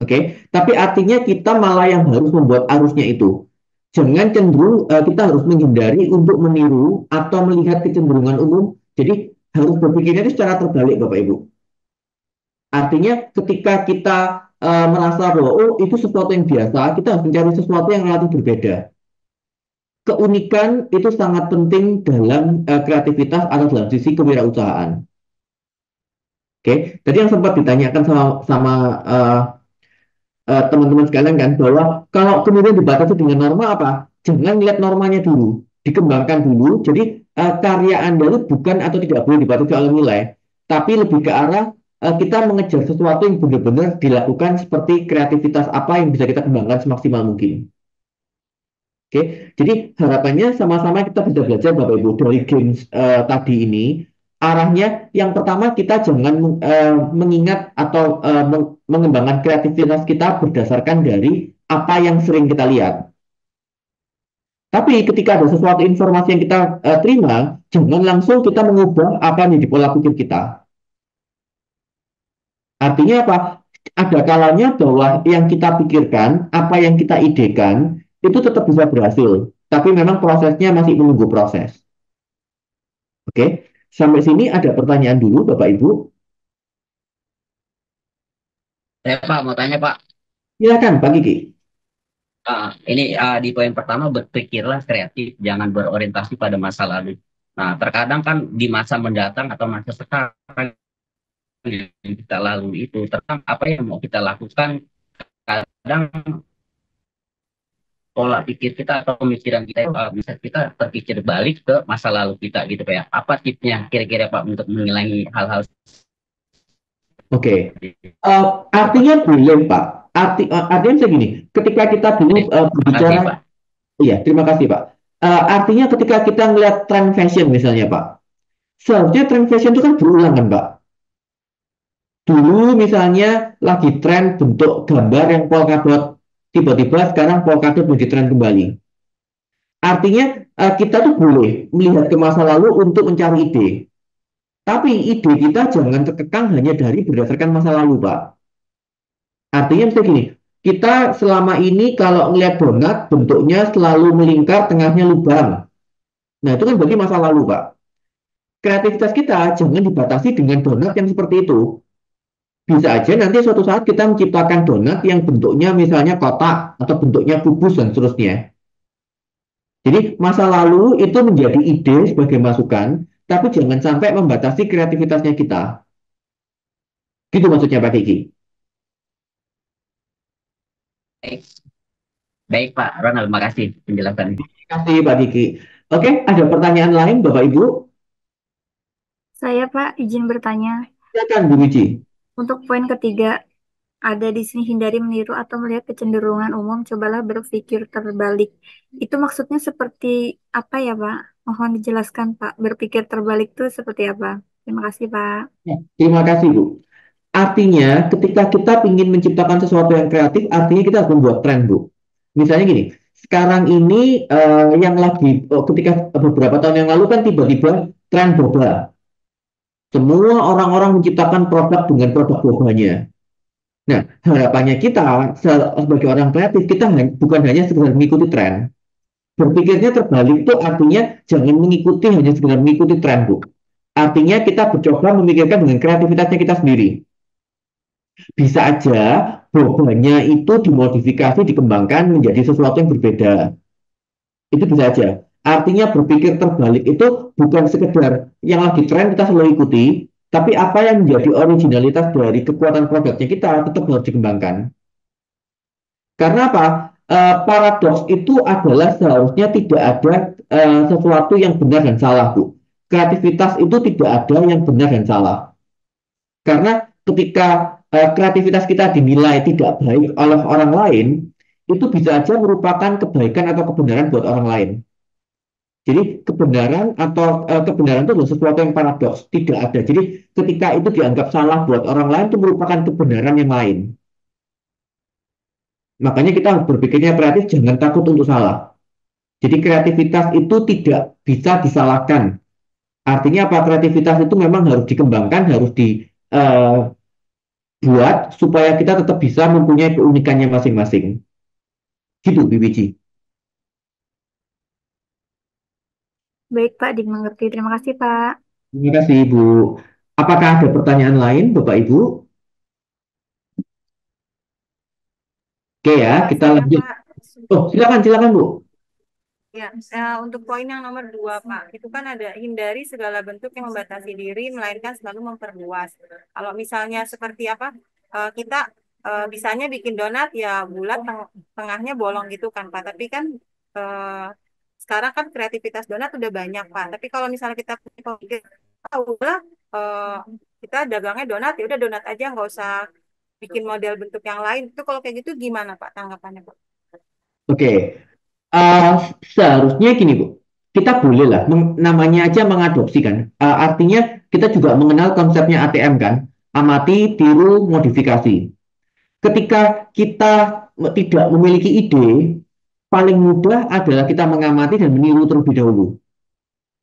Oke, tapi artinya kita malah yang harus membuat arusnya itu. Jangan cenderung kita harus menghindari untuk meniru atau melihat kecenderungan umum. Jadi harus berpikirnya itu secara terbalik, Bapak Ibu. Artinya ketika kita merasa bahwa itu sesuatu yang biasa, kita harus mencari sesuatu yang relatif berbeda. Keunikan itu sangat penting dalam kreativitas atau dalam sisi kewirausahaan. Oke, tadi yang sempat ditanyakan sama teman-teman sekalian kan bahwa kalau kemudian dibatasi dengan norma apa? Jangan lihat normanya dulu, dikembangkan dulu. Jadi karya Anda itu bukan atau tidak boleh dibatasi oleh nilai, tapi lebih ke arah kita mengejar sesuatu yang benar-benar dilakukan seperti kreativitas apa yang bisa kita kembangkan semaksimal mungkin. Oke, jadi harapannya sama-sama kita bisa belajar Bapak Ibu dari games tadi ini. Arahnya yang pertama kita jangan mengingat atau mengembangkan kreativitas kita berdasarkan dari apa yang sering kita lihat. Tapi ketika ada sesuatu informasi yang kita terima, jangan langsung kita mengubah apa yang di pola pikir kita. Artinya apa? Ada kalanya bahwa yang kita pikirkan, apa yang kita idekan, itu tetap bisa berhasil. Tapi memang prosesnya masih menunggu proses. Oke, sampai sini ada pertanyaan dulu Bapak Ibu. Saya Pak mau tanya Pak. Silakan Pak Kiki. Ini di poin pertama berpikirlah kreatif, jangan berorientasi pada masa lalu. Nah, terkadang kan di masa mendatang atau masa sekarang yang kita lalui itu, terkadang apa yang mau kita lakukan, kadang pola pikir kita atau pemikiran kita bisa kita terpikir balik ke masa lalu kita gitu Pak ya. Apa tipsnya kira-kira Pak untuk mengulangi hal-hal Oke, seperti itu? artinya boleh Pak. Artinya segini, ketika kita dulu Terima kasih berbicara, Pak. iya terima kasih Pak. Artinya ketika kita melihat tren fashion misalnya Pak, seharusnya tren fashion itu kan berulang kan Pak. Dulu misalnya lagi tren bentuk gambar yang polkadot, tiba-tiba sekarang polkadot menjadi tren kembali. Artinya kita tuh boleh melihat ke masa lalu untuk mencari ide. Tapi ide kita jangan terkekang hanya dari berdasarkan masa lalu, Pak. Artinya misalnya gini, kita selama ini kalau melihat donat bentuknya selalu melingkar, tengahnya lubang. Nah, itu kan berarti masa lalu, Pak. Kreativitas kita jangan dibatasi dengan donat yang seperti itu. Bisa aja nanti suatu saat kita menciptakan donat yang bentuknya misalnya kotak atau bentuknya kubus dan seterusnya. Jadi masa lalu itu menjadi ide sebagai masukan, tapi jangan sampai membatasi kreativitasnya kita. Gitu maksudnya Pak Kiki. Baik Pak Ronald, makasih penjelasannya. Terima kasih Pak Diki. Oke, ada pertanyaan lain Bapak Ibu? Saya Pak izin bertanya. Silakan Bu Mici. Untuk poin ketiga, ada di sini hindari meniru atau melihat kecenderungan umum, cobalah berpikir terbalik. Itu maksudnya seperti apa ya Pak? Mohon dijelaskan Pak, berpikir terbalik itu seperti apa? Terima kasih Pak. Ya, terima kasih Bu. Artinya, ketika kita ingin menciptakan sesuatu yang kreatif, artinya kita harus membuat tren, Bu. Misalnya gini, sekarang ini yang lagi, ketika beberapa tahun yang lalu kan tiba-tiba tren boba. Semua orang-orang menciptakan produk dengan produk bobanya. Nah, harapannya kita sebagai orang kreatif, kita bukan hanya sekedar mengikuti tren. Berpikirnya terbalik itu artinya jangan mengikuti hanya sekedar mengikuti tren, Bu. Artinya kita mencoba memikirkan dengan kreativitasnya kita sendiri. Bisa aja bobanya itu dimodifikasi, dikembangkan menjadi sesuatu yang berbeda. Itu bisa aja. Artinya berpikir terbalik itu bukan sekedar yang lagi tren kita selalu ikuti, tapi apa yang menjadi originalitas dari kekuatan produknya kita tetap harus dikembangkan. Karena apa? Paradoks itu adalah seharusnya tidak ada sesuatu yang benar dan salah, Bu. Kreativitas itu tidak ada yang benar dan salah. Karena ketika kreativitas kita dinilai tidak baik oleh orang lain, itu bisa saja merupakan kebaikan atau kebenaran buat orang lain. Jadi kebenaran atau kebenaran itu adalah sesuatu yang paradoks, tidak ada. Jadi ketika itu dianggap salah buat orang lain, itu merupakan kebenaran yang lain. Makanya kita harus berpikirnya kreatif, jangan takut untuk salah. Jadi kreativitas itu tidak bisa disalahkan. Artinya apa? Kreativitas itu memang harus dikembangkan, harus dibuat supaya kita tetap bisa mempunyai keunikannya masing-masing. Gitu, BBG. Baik Pak, dimengerti. Terima kasih Pak. Terima kasih, Ibu. Apakah ada pertanyaan lain, Bapak Ibu? Oke ya, kita Saya lanjut. Pak, Oh, silakan, Bu. ya, untuk poin yang nomor 2 Pak, itu kan ada hindari segala bentuk yang membatasi diri, melainkan selalu memperluas. Kalau misalnya seperti apa, kita bisanya bikin donat ya bulat, tengahnya bolong gitu kan Pak. Tapi kan sekarang kan kreativitas donat udah banyak Pak. Tapi kalau misalnya kita punya pemikiran, udah kita dagangnya donat, ya udah donat aja, nggak usah bikin model bentuk yang lain. Itu kalau kayak gitu gimana Pak tanggapannya Pak? Oke. Eh, Seharusnya gini, Bu. Kita boleh lah, namanya aja mengadopsi kan. Artinya kita juga mengenal konsepnya ATM kan. Amati, tiru, modifikasi. Ketika kita tidak memiliki ide, paling mudah adalah kita mengamati dan meniru terlebih dahulu.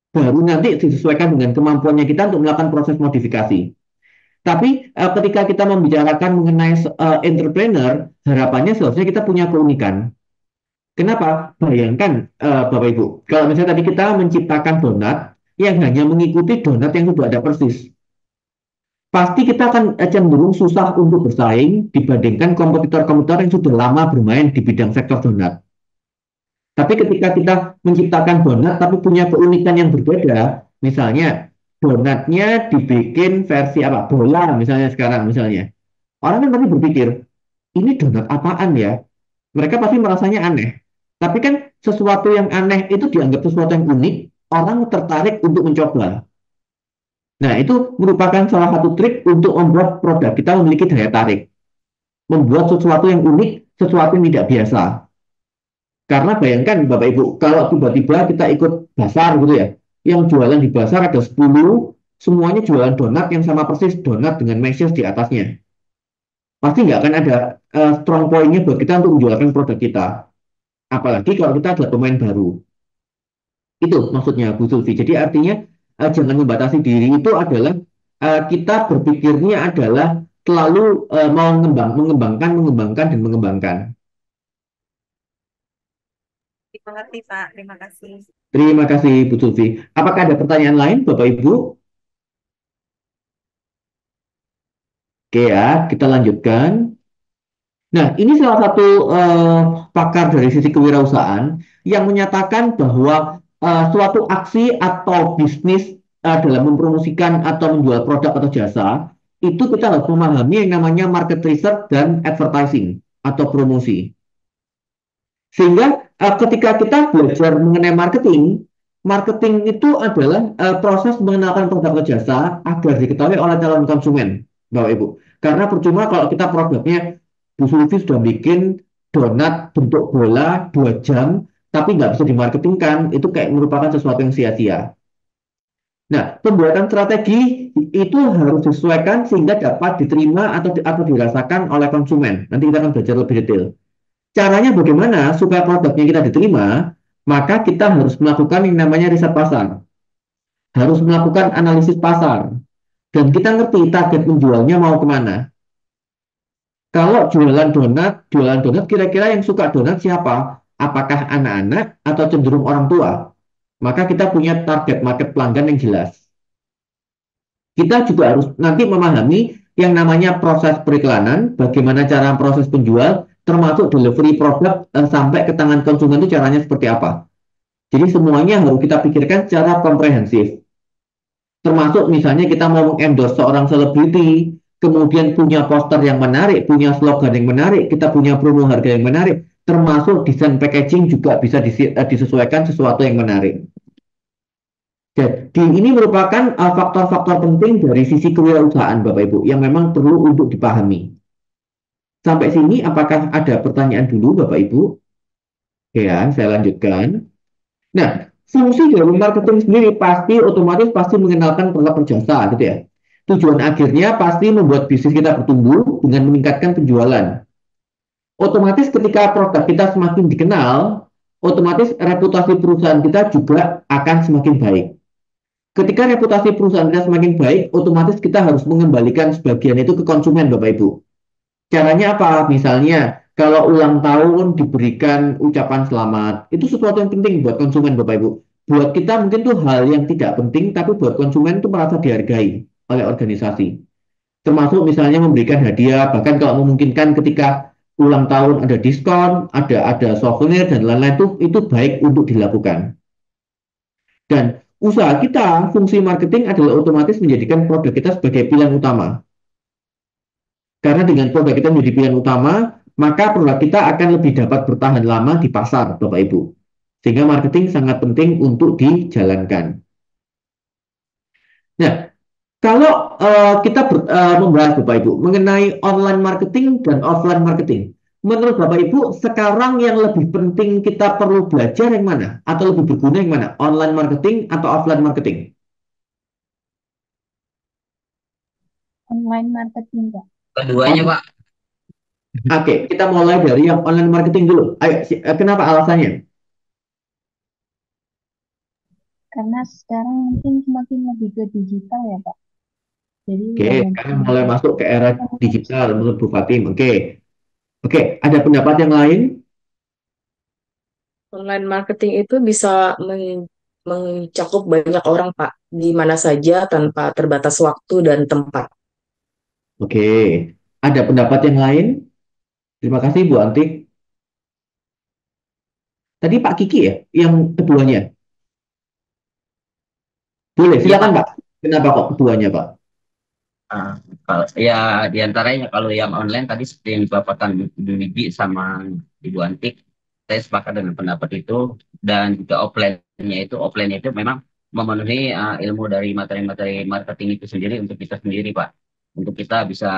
Baru nanti disesuaikan dengan kemampuannya kita untuk melakukan proses modifikasi. Tapi ketika kita membicarakan mengenai entrepreneur, harapannya seharusnya kita punya keunikan. Kenapa? Bayangkan, Bapak Ibu, kalau misalnya tadi kita menciptakan donat yang hanya mengikuti donat yang sudah ada persis, pasti kita akan cenderung susah untuk bersaing dibandingkan kompetitor-kompetitor yang sudah lama bermain di bidang sektor donat. Tapi ketika kita menciptakan donat tapi punya keunikan yang berbeda, misalnya donatnya dibikin versi apa? Bola misalnya sekarang misalnya. Orang kan pasti berpikir, ini donat apaan ya? Mereka pasti merasanya aneh. Tapi kan sesuatu yang aneh itu dianggap sesuatu yang unik, orang tertarik untuk mencoba. Nah, itu merupakan salah satu trik untuk membuat produk kita memiliki daya tarik. Membuat sesuatu yang unik, sesuatu yang tidak biasa. Karena bayangkan Bapak Ibu, kalau tiba-tiba kita ikut pasar gitu ya, yang jualan di pasar ada 10, semuanya jualan donat yang sama persis, donat dengan meshes di atasnya. Pasti nggak akan ada strong point-nya buat kita untuk menjualkan produk kita. Apalagi kalau kita adalah pemain baru. Itu maksudnya Bu Sulfi. Jadi artinya jangan membatasi diri itu adalah kita berpikirnya adalah selalu mau mengembangkan dan mengembangkan. Dimengerti Pak, terima kasih. Terima kasih Bu Sulfi. Apakah ada pertanyaan lain Bapak Ibu? Oke ya, kita lanjutkan. Nah, ini salah satu pakar dari sisi kewirausahaan yang menyatakan bahwa suatu aksi atau bisnis dalam mempromosikan atau menjual produk atau jasa, itu kita harus memahami yang namanya market research dan advertising atau promosi. Sehingga ketika kita belajar mengenai marketing, marketing itu adalah proses mengenalkan produk atau jasa agar diketahui oleh calon konsumen, Bapak Ibu. Karena percuma kalau kita produknya, Bu Sulfi sudah bikin donat bentuk bola 2 jam, tapi nggak bisa dimarketingkan, itu kayak merupakan sesuatu yang sia-sia. Nah, pembuatan strategi itu harus disesuaikan sehingga dapat diterima atau dirasakan oleh konsumen. Nanti kita akan belajar lebih detail. Caranya bagaimana supaya produknya kita diterima? Maka kita harus melakukan yang namanya riset pasar. Harus melakukan analisis pasar. Dan kita ngerti target penjualnya mau kemana. Kalau jualan donat kira-kira yang suka donat siapa? Apakah anak-anak atau cenderung orang tua? Maka kita punya target market pelanggan yang jelas. Kita juga harus nanti memahami yang namanya proses periklanan, bagaimana cara proses penjual, termasuk delivery produk sampai ke tangan konsumen itu caranya seperti apa. Jadi semuanya harus kita pikirkan secara komprehensif. Termasuk misalnya kita mau mengendorse seorang selebriti, kemudian punya poster yang menarik, punya slogan yang menarik, kita punya promo harga yang menarik, termasuk desain packaging juga bisa disesuaikan sesuatu yang menarik. Jadi ini merupakan faktor-faktor penting dari sisi kewirausahaan Bapak Ibu yang memang perlu untuk dipahami. Sampai sini apakah ada pertanyaan dulu Bapak Ibu? Ya, saya lanjutkan. Nah, fungsi dari marketing sendiri otomatis mengenalkan produk jasa gitu ya. Tujuan akhirnya pasti membuat bisnis kita bertumbuh dengan meningkatkan penjualan. Otomatis ketika produk kita semakin dikenal, otomatis reputasi perusahaan kita juga akan semakin baik. Ketika reputasi perusahaan kita semakin baik, otomatis kita harus mengembalikan sebagian itu ke konsumen, Bapak Ibu. Caranya apa? Misalnya, kalau ulang tahun diberikan ucapan selamat, itu sesuatu yang penting buat konsumen, Bapak Ibu. Buat kita mungkin itu hal yang tidak penting, tapi buat konsumen itu merasa dihargai oleh organisasi. Termasuk misalnya memberikan hadiah, bahkan kalau memungkinkan ketika ulang tahun ada diskon, ada souvenir dan lain-lain itu baik untuk dilakukan. Dan usaha kita, fungsi marketing adalah otomatis menjadikan produk kita sebagai pilihan utama. Karena dengan produk kita menjadi pilihan utama, maka produk kita akan lebih dapat bertahan lama di pasar, Bapak Ibu. Sehingga marketing sangat penting untuk dijalankan. Nah, kalau kita membahas Bapak Ibu mengenai online marketing dan offline marketing, menurut Bapak Ibu sekarang yang lebih penting kita perlu belajar yang mana? Atau lebih berguna yang mana? Online marketing atau offline marketing? Online marketing, Pak. Keduanya, Pak. Oke, kita mulai dari yang online marketing dulu. Ayo, kenapa alasannya? Karena sekarang mungkin semakin lebih ke digital ya, Pak. Jadi Oke, karena mulai masuk ke era digital menurut Bu Fatim. Oke, ada pendapat yang lain? Online marketing itu bisa mencakup banyak orang, Pak, di mana saja tanpa terbatas waktu dan tempat. Oke, ada pendapat yang lain? Terima kasih Bu Antik. Tadi Pak Kiki ya, yang keduanya. Boleh, silakan Pak. Kenapa kok keduanya Pak? Kalau ya diantaranya kalau yang online tadi seperti yang dipaparkan Bu Widi sama Ibu Antik, saya sepakat dengan pendapat itu. Dan juga offline itu memang memenuhi ilmu dari materi-materi marketing itu sendiri untuk kita sendiri Pak, untuk kita bisa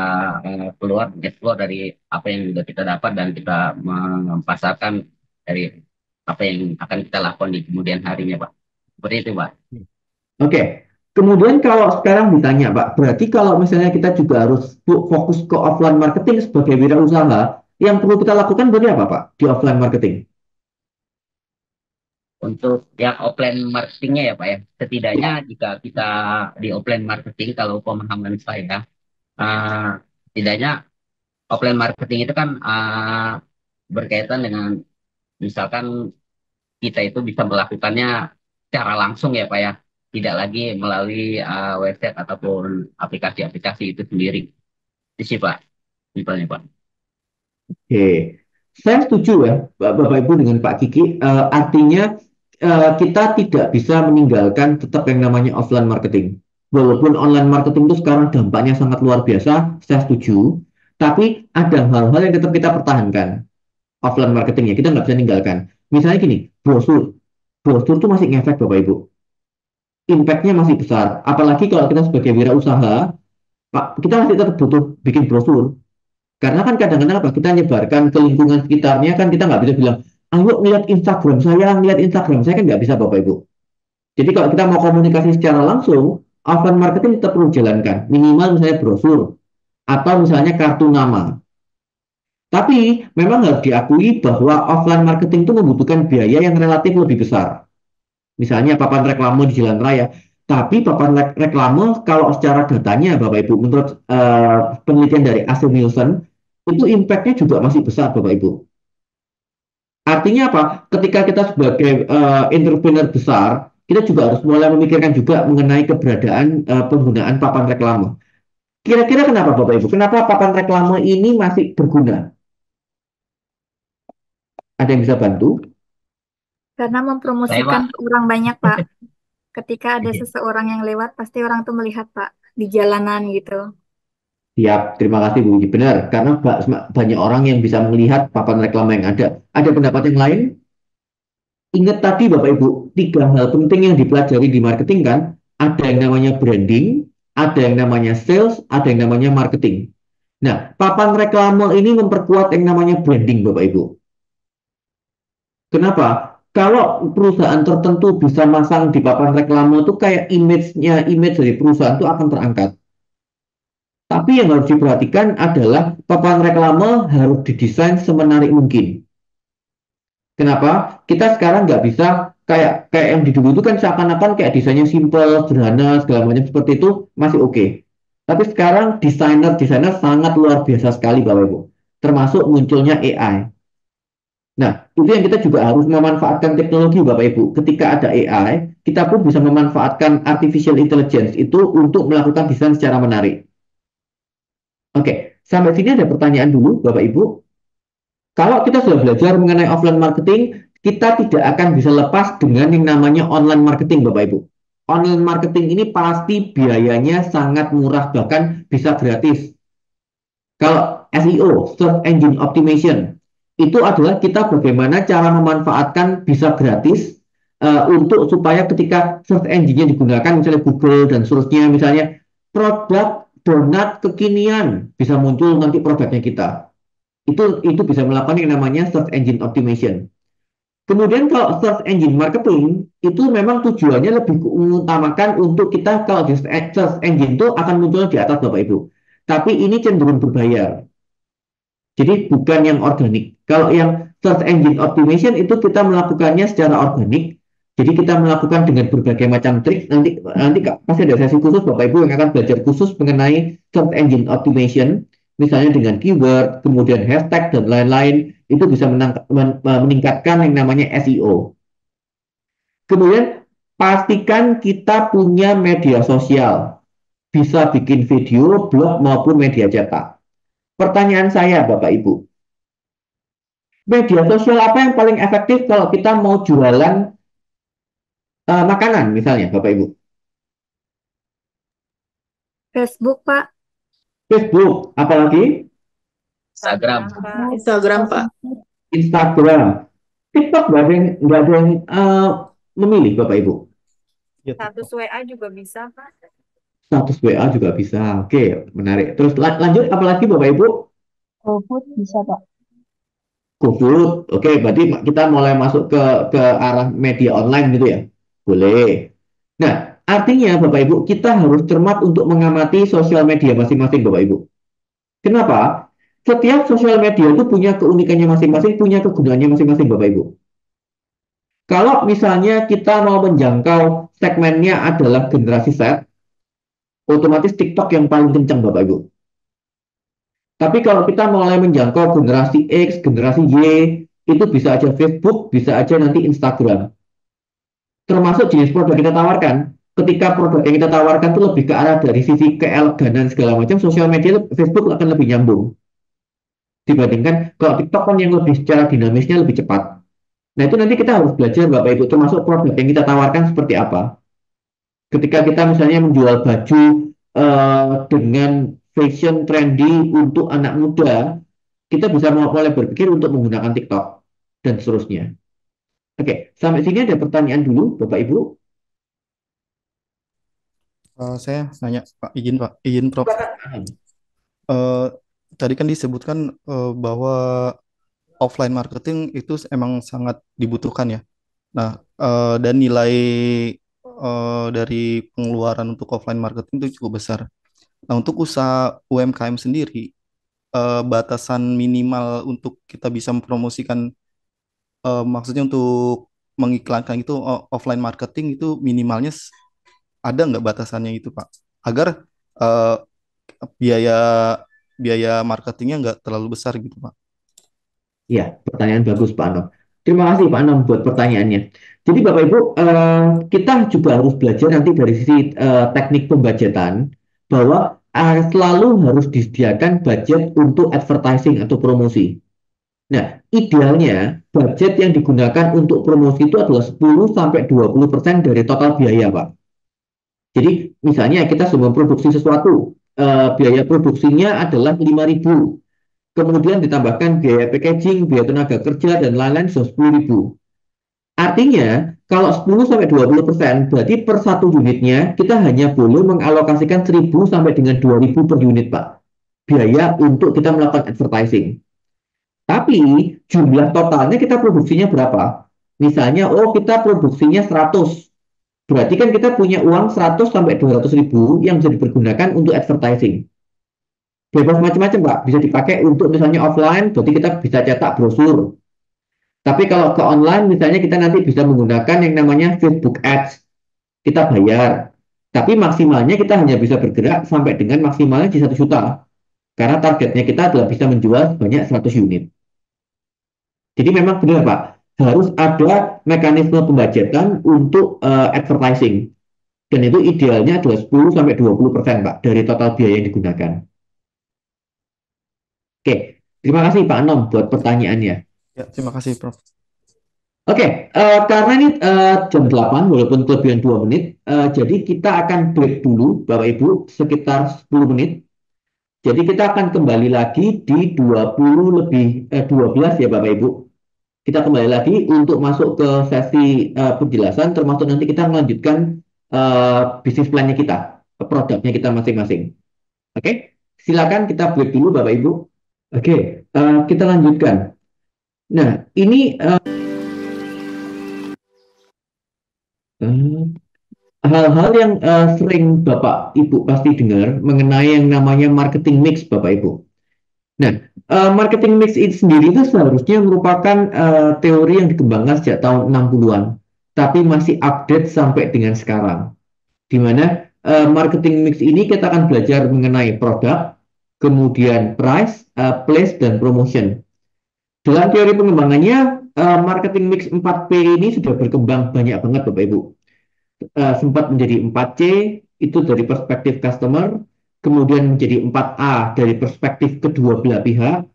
explore dari apa yang sudah kita dapat dan kita mempasarkan dari apa yang akan kita lakukan di kemudian harinya Pak, seperti itu Pak. Oke. Kemudian kalau sekarang ditanya Pak, berarti kalau misalnya kita juga harus fokus ke offline marketing sebagai wirausaha, yang perlu kita lakukan berarti apa Pak di offline marketing? Untuk yang offline marketingnya ya Pak ya, setidaknya jika kita di offline marketing, kalau pemahaman saya, setidaknya offline marketing itu kan berkaitan dengan misalkan kita itu bisa melakukannya secara langsung ya Pak ya, tidak lagi melalui website ataupun aplikasi-aplikasi itu sendiri. Itu sih Pak, simpelnya Pak. Oke, saya setuju ya Bapak Ibu dengan Pak Kiki. Artinya kita tidak bisa meninggalkan tetap yang namanya offline marketing. Walaupun online marketing itu sekarang dampaknya sangat luar biasa, saya setuju. Tapi ada hal-hal yang tetap kita pertahankan. offline marketingnya, kita nggak bisa ninggalkan. Misalnya gini, brosur tuh masih ngefek Bapak Ibu, impact-nya masih besar. Apalagi kalau kita sebagai wirausaha, Pak, kita masih tetap butuh bikin brosur. Karena kan kadang-kadang apa, kita nyebarkan ke lingkungan sekitarnya, kan kita nggak bisa bilang, ayo lihat Instagram saya, kan nggak bisa Bapak Ibu. Jadi kalau kita mau komunikasi secara langsung, offline marketing tetap perlu jalankan. Minimal misalnya brosur, atau misalnya kartu nama. Tapi memang harus diakui bahwa offline marketing itu membutuhkan biaya yang relatif lebih besar. Misalnya papan reklame di jalan raya. Tapi papan reklame kalau secara datanya Bapak Ibu, menurut penelitian dari AC Nielsen, itu impact-nya juga masih besar Bapak Ibu. Artinya apa? Ketika kita sebagai entrepreneur besar, kita juga harus mulai memikirkan juga mengenai keberadaan penggunaan papan reklame. Kira-kira kenapa Bapak Ibu? Kenapa papan reklame ini masih berguna? Ada yang bisa bantu? Karena Saya mempromosikan Pak, ke orang banyak, Pak. Ketika ada seseorang yang lewat, pasti orang tuh melihat, Pak, di jalanan gitu. Siap, terima kasih Bu Wiji. Benar, karena banyak orang yang bisa melihat papan reklame yang ada. Ada pendapat yang lain? Ingat tadi Bapak Ibu, 3 hal penting yang dipelajari di marketing kan, ada yang namanya branding, ada yang namanya sales, ada yang namanya marketing. Nah, papan reklame ini memperkuat yang namanya branding Bapak Ibu. Kenapa? Kalau perusahaan tertentu bisa masang di papan reklame itu kayak image dari perusahaan itu akan terangkat. Tapi yang harus diperhatikan adalah papan reklame harus didesain semenarik mungkin. Kenapa? Kita sekarang nggak bisa kayak yang di dulu itu kan seakan-akan kayak desainnya simple, sederhana, segala macam seperti itu masih oke. Tapi sekarang desainer sangat luar biasa sekali Bapak Ibu. Termasuk munculnya AI. Nah, itu yang kita juga harus memanfaatkan teknologi Bapak Ibu. Ketika ada AI, kita pun bisa memanfaatkan artificial intelligence itu untuk melakukan desain secara menarik. Oke, sampai sini ada pertanyaan dulu Bapak Ibu. Kalau kita sudah belajar mengenai offline marketing, kita tidak akan bisa lepas dengan yang namanya online marketing Bapak Ibu. Online marketing ini pasti biayanya sangat murah, bahkan bisa gratis. Kalau SEO, Search Engine Optimization, itu adalah kita bagaimana cara memanfaatkan bisa gratis untuk supaya ketika search engine-nya digunakan, misalnya Google dan seterusnya, misalnya produk donat kekinian bisa muncul nanti produknya kita. Itu bisa melakukan yang namanya search engine optimization. Kemudian kalau search engine marketing itu memang tujuannya lebih mengutamakan untuk kita kalau di search engine itu akan muncul di atas Bapak Ibu. Tapi ini cenderung berbayar. Jadi bukan yang organik. Kalau yang search engine optimization itu kita melakukannya secara organik. Jadi kita melakukan dengan berbagai macam trik. Nanti pasti ada sesi khusus Bapak Ibu yang akan belajar khusus mengenai search engine optimization. Misalnya dengan keyword, kemudian hashtag dan lain-lain. Itu bisa meningkatkan yang namanya SEO. Kemudian pastikan kita punya media sosial. Bisa bikin video, blog maupun media cetak. Pertanyaan saya Bapak Ibu, media sosial apa yang paling efektif kalau kita mau jualan makanan misalnya Bapak Ibu? Facebook, Pak. Facebook, apalagi? Instagram. Instagram, Pak. Instagram. TikTok nggak ada yang memilih Bapak Ibu. Ya, Status WA juga bisa, Pak. Status WA juga bisa. Oke, menarik. Terus lanjut apalagi Bapak Ibu? GoFood bisa, Pak. GoFood. Oke, berarti kita mulai masuk ke arah media online gitu ya. Boleh. Nah, artinya Bapak Ibu, kita harus cermat untuk mengamati sosial media masing-masing Bapak Ibu. Kenapa? Setiap sosial media itu punya keunikannya masing-masing, punya kegunaannya masing-masing Bapak Ibu. Kalau misalnya kita mau menjangkau segmennya adalah generasi Z, otomatis TikTok yang paling kencang Bapak Ibu. Tapi kalau kita mulai menjangkau generasi X, generasi Y, itu bisa aja Facebook, bisa aja nanti Instagram. Termasuk jenis produk yang kita tawarkan. Ketika produk yang kita tawarkan itu lebih ke arah dari sisi keeleganan segala macam, sosial media Facebook akan lebih nyambung. Dibandingkan kalau TikTok kan yang lebih secara dinamisnya lebih cepat. Nah itu nanti kita harus belajar Bapak Ibu, termasuk produk yang kita tawarkan seperti apa. Ketika kita misalnya menjual baju dengan fashion trendy untuk anak muda, kita bisa mulai berpikir untuk menggunakan TikTok dan seterusnya. Oke, sampai sini ada pertanyaan dulu, Bapak Ibu. Saya nanya Pak, izin Prof. Eh, Tadi kan disebutkan bahwa offline marketing itu emang sangat dibutuhkan ya. Nah, dan nilai dari pengeluaran untuk offline marketing itu cukup besar. Nah, untuk usaha UMKM sendiri, batasan minimal untuk kita bisa mempromosikan, maksudnya untuk mengiklankan itu offline marketing itu minimalnya ada nggak batasannya itu, Pak? Agar eh, biaya biaya marketingnya nggak terlalu besar gitu, Pak. Ya, pertanyaan bagus Pak Anom. Terima kasih Pak Anom buat pertanyaannya. Jadi Bapak Ibu, kita juga harus belajar nanti dari sisi teknik pembajetan bahwa selalu harus disediakan budget untuk advertising atau promosi. Nah, idealnya budget yang digunakan untuk promosi itu adalah 10-20% dari total biaya, Pak. Jadi misalnya kita sebelum produksi sesuatu, biaya produksinya adalah 5.000. Kemudian ditambahkan biaya packaging, biaya tenaga kerja, dan lain-lain sudah 10.000. Artinya, kalau 10-20% berarti per satu unitnya kita hanya boleh mengalokasikan 1.000 sampai dengan 2.000 per unit, Pak. Biaya untuk kita melakukan advertising. Tapi jumlah totalnya kita produksinya berapa? Misalnya, kita produksinya 100. Berarti kan kita punya uang 100 sampai 200 ribu yang bisa dipergunakan untuk advertising. Bebas macam-macam, Pak. Bisa dipakai untuk misalnya offline, berarti kita bisa cetak brosur. Tapi kalau ke online, misalnya kita nanti bisa menggunakan yang namanya Facebook Ads. Kita bayar. Tapi maksimalnya kita hanya bisa bergerak sampai dengan maksimalnya di 1 juta. Karena targetnya kita adalah bisa menjual sebanyak 100 unit. Jadi memang benar, Pak. Harus ada mekanisme pembajetan untuk advertising. Dan itu idealnya adalah 10-20%, Pak, dari total biaya yang digunakan. Oke, terima kasih Pak Anom buat pertanyaannya. Ya, terima kasih, Prof. Oke, karena ini jam 8, walaupun kelebihan 2 menit, jadi kita akan break dulu, Bapak Ibu, sekitar 10 menit. Jadi kita akan kembali lagi di 12 ya Bapak Ibu. Kita kembali lagi untuk masuk ke sesi penjelasan, termasuk nanti kita melanjutkan bisnis plan-nya kita, produknya kita masing-masing. Oke, silakan kita break dulu Bapak Ibu. Oke, kita lanjutkan. Nah, ini hal-hal yang sering Bapak Ibu pasti dengar mengenai yang namanya marketing mix, Bapak Ibu. Nah, marketing mix itu sendiri itu seharusnya merupakan teori yang dikembangkan sejak tahun 60-an, tapi masih update sampai dengan sekarang. Di mana marketing mix ini kita akan belajar mengenai produk, kemudian price, place, dan promotion. Dalam teori pengembangannya, marketing mix 4P ini sudah berkembang banyak banget Bapak Ibu. Sempat menjadi 4C, itu dari perspektif customer, kemudian menjadi 4A dari perspektif kedua belah pihak,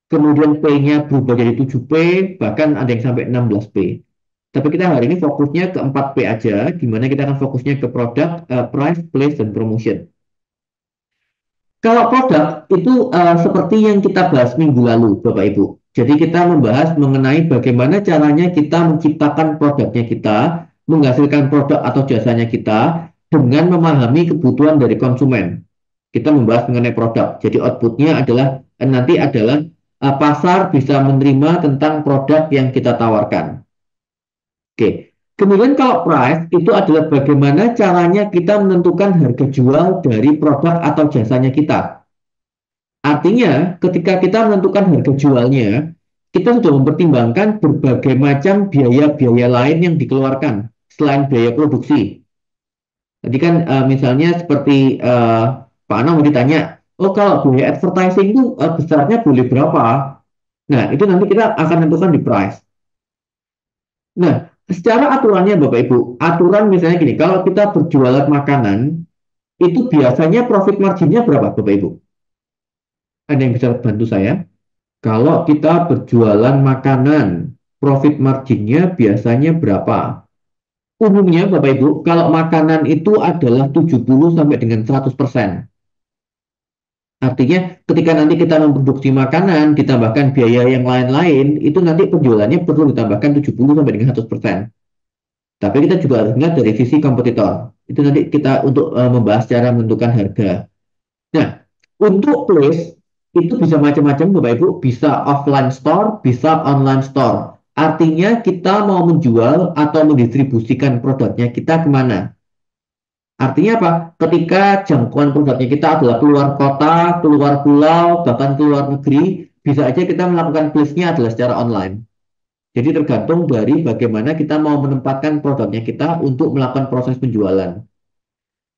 kemudian P-nya berubah jadi 7P, bahkan ada yang sampai 16P. Tapi kita hari ini fokusnya ke 4P aja, di mana kita akan fokusnya ke produk, price, place, dan promotion. Kalau produk itu seperti yang kita bahas minggu lalu, Bapak Ibu. Jadi kita membahas mengenai bagaimana caranya kita menciptakan produknya kita, menghasilkan produk atau jasanya kita dengan memahami kebutuhan dari konsumen. Kita membahas mengenai produk. Jadi outputnya adalah nanti adalah pasar bisa menerima tentang produk yang kita tawarkan. Oke. Kemudian kalau price itu adalah bagaimana caranya kita menentukan harga jual dari produk atau jasanya kita. Artinya, ketika kita menentukan harga jualnya, kita sudah mempertimbangkan berbagai macam biaya-biaya lain yang dikeluarkan selain biaya produksi. Tadi kan misalnya seperti Pak Anang mau ditanya, kalau biaya advertising itu besarnya boleh berapa? Nah, itu nanti kita akan tentukan di price. Nah, secara aturannya Bapak Ibu, aturan misalnya gini, kalau kita berjualan makanan, itu biasanya profit marginnya berapa Bapak Ibu? Ada yang bisa bantu saya? Kalau kita berjualan makanan, profit marginnya biasanya berapa? Umumnya Bapak Ibu, kalau makanan itu adalah 70 sampai dengan 100%. Artinya ketika nanti kita memproduksi makanan, ditambahkan biaya yang lain-lain, itu nanti penjualannya perlu ditambahkan 70 sampai dengan 100%. Tapi kita juga harus lihat dari sisi kompetitor. Itu nanti kita untuk membahas cara menentukan harga. Nah, untuk place itu bisa macam-macam Bapak Ibu, bisa offline store, bisa online store. Artinya kita mau menjual atau mendistribusikan produknya kita kemana? Artinya apa? Ketika jangkauan produknya kita adalah keluar kota, keluar pulau, bahkan keluar negeri, bisa aja kita melakukan place-nya adalah secara online. Jadi tergantung dari bagaimana kita mau menempatkan produknya kita untuk melakukan proses penjualan.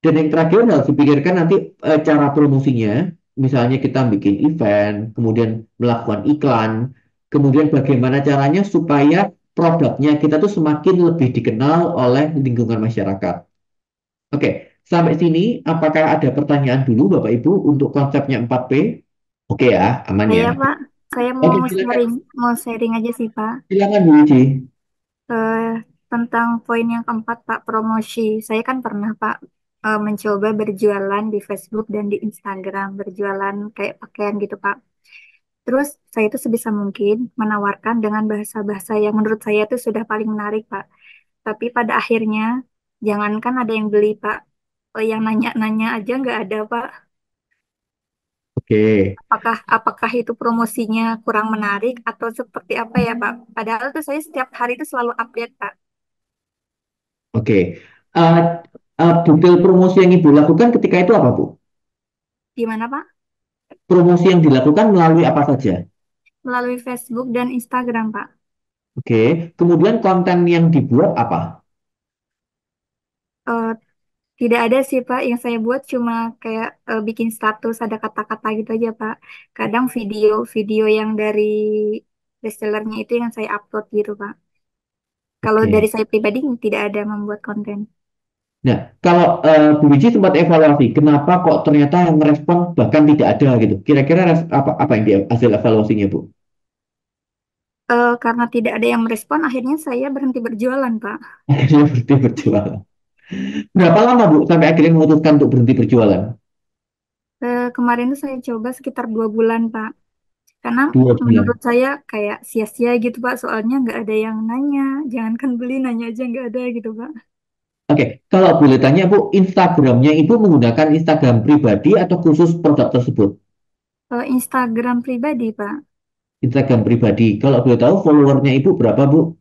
Dan yang terakhir harus dipikirkan nanti cara promosinya. Misalnya kita bikin event, kemudian melakukan iklan, kemudian bagaimana caranya supaya produknya kita tuh semakin lebih dikenal oleh lingkungan masyarakat. Oke, sampai sini apakah ada pertanyaan dulu Bapak Ibu untuk konsepnya 4P? Oke ya, aman ya. Saya Pak, saya Oke, mau silakan. sharing aja sih Pak. Silakan Bu Ici. Eh, Tentang poin yang keempat Pak, promosi. Saya kan pernah Pak mencoba berjualan di Facebook dan di Instagram, berjualan kayak pakaian gitu Pak. Terus saya itu sebisa mungkin menawarkan dengan bahasa-bahasa yang menurut saya itu sudah paling menarik Pak. Tapi pada akhirnya, jangankan ada yang beli Pak, yang nanya-nanya aja nggak ada Pak. Oke. Apakah itu promosinya kurang menarik atau seperti apa ya Pak? Padahal tuh saya setiap hari itu selalu update Pak. Oke. Eh, Detail promosi yang Ibu lakukan ketika itu apa, Bu? Gimana Pak? Promosi yang dilakukan melalui apa saja? Melalui Facebook dan Instagram Pak. Oke. Kemudian konten yang dibuat apa? Eh, Tidak ada sih Pak, yang saya buat cuma kayak bikin status ada kata-kata gitu aja Pak. Kadang video-video yang dari resellernya itu yang saya upload gitu Pak. Kalau dari Oke. saya pribadi tidak ada membuat konten. Nah, kalau Bu Wiji sempat evaluasi, kenapa kok ternyata yang merespon bahkan tidak ada gitu? Kira-kira apa yang hasil evaluasinya, Bu? Karena tidak ada yang merespon, akhirnya saya berhenti berjualan Pak. Akhirnya berhenti berjualan. Berapa lama, Bu, sampai akhirnya memutuskan untuk berhenti berjualan? Kemarin tuh saya coba sekitar 2 bulan Pak. Karena 2 bulan. menurut saya kayak sia-sia gitu Pak, soalnya nggak ada yang nanya. Jangankan beli, nanya aja nggak ada gitu Pak. Oke, kalau boleh tanya, Bu, Instagramnya Ibu menggunakan Instagram pribadi atau khusus produk tersebut? Instagram pribadi Pak. Instagram pribadi. Kalau boleh tahu followernya Ibu berapa, Bu?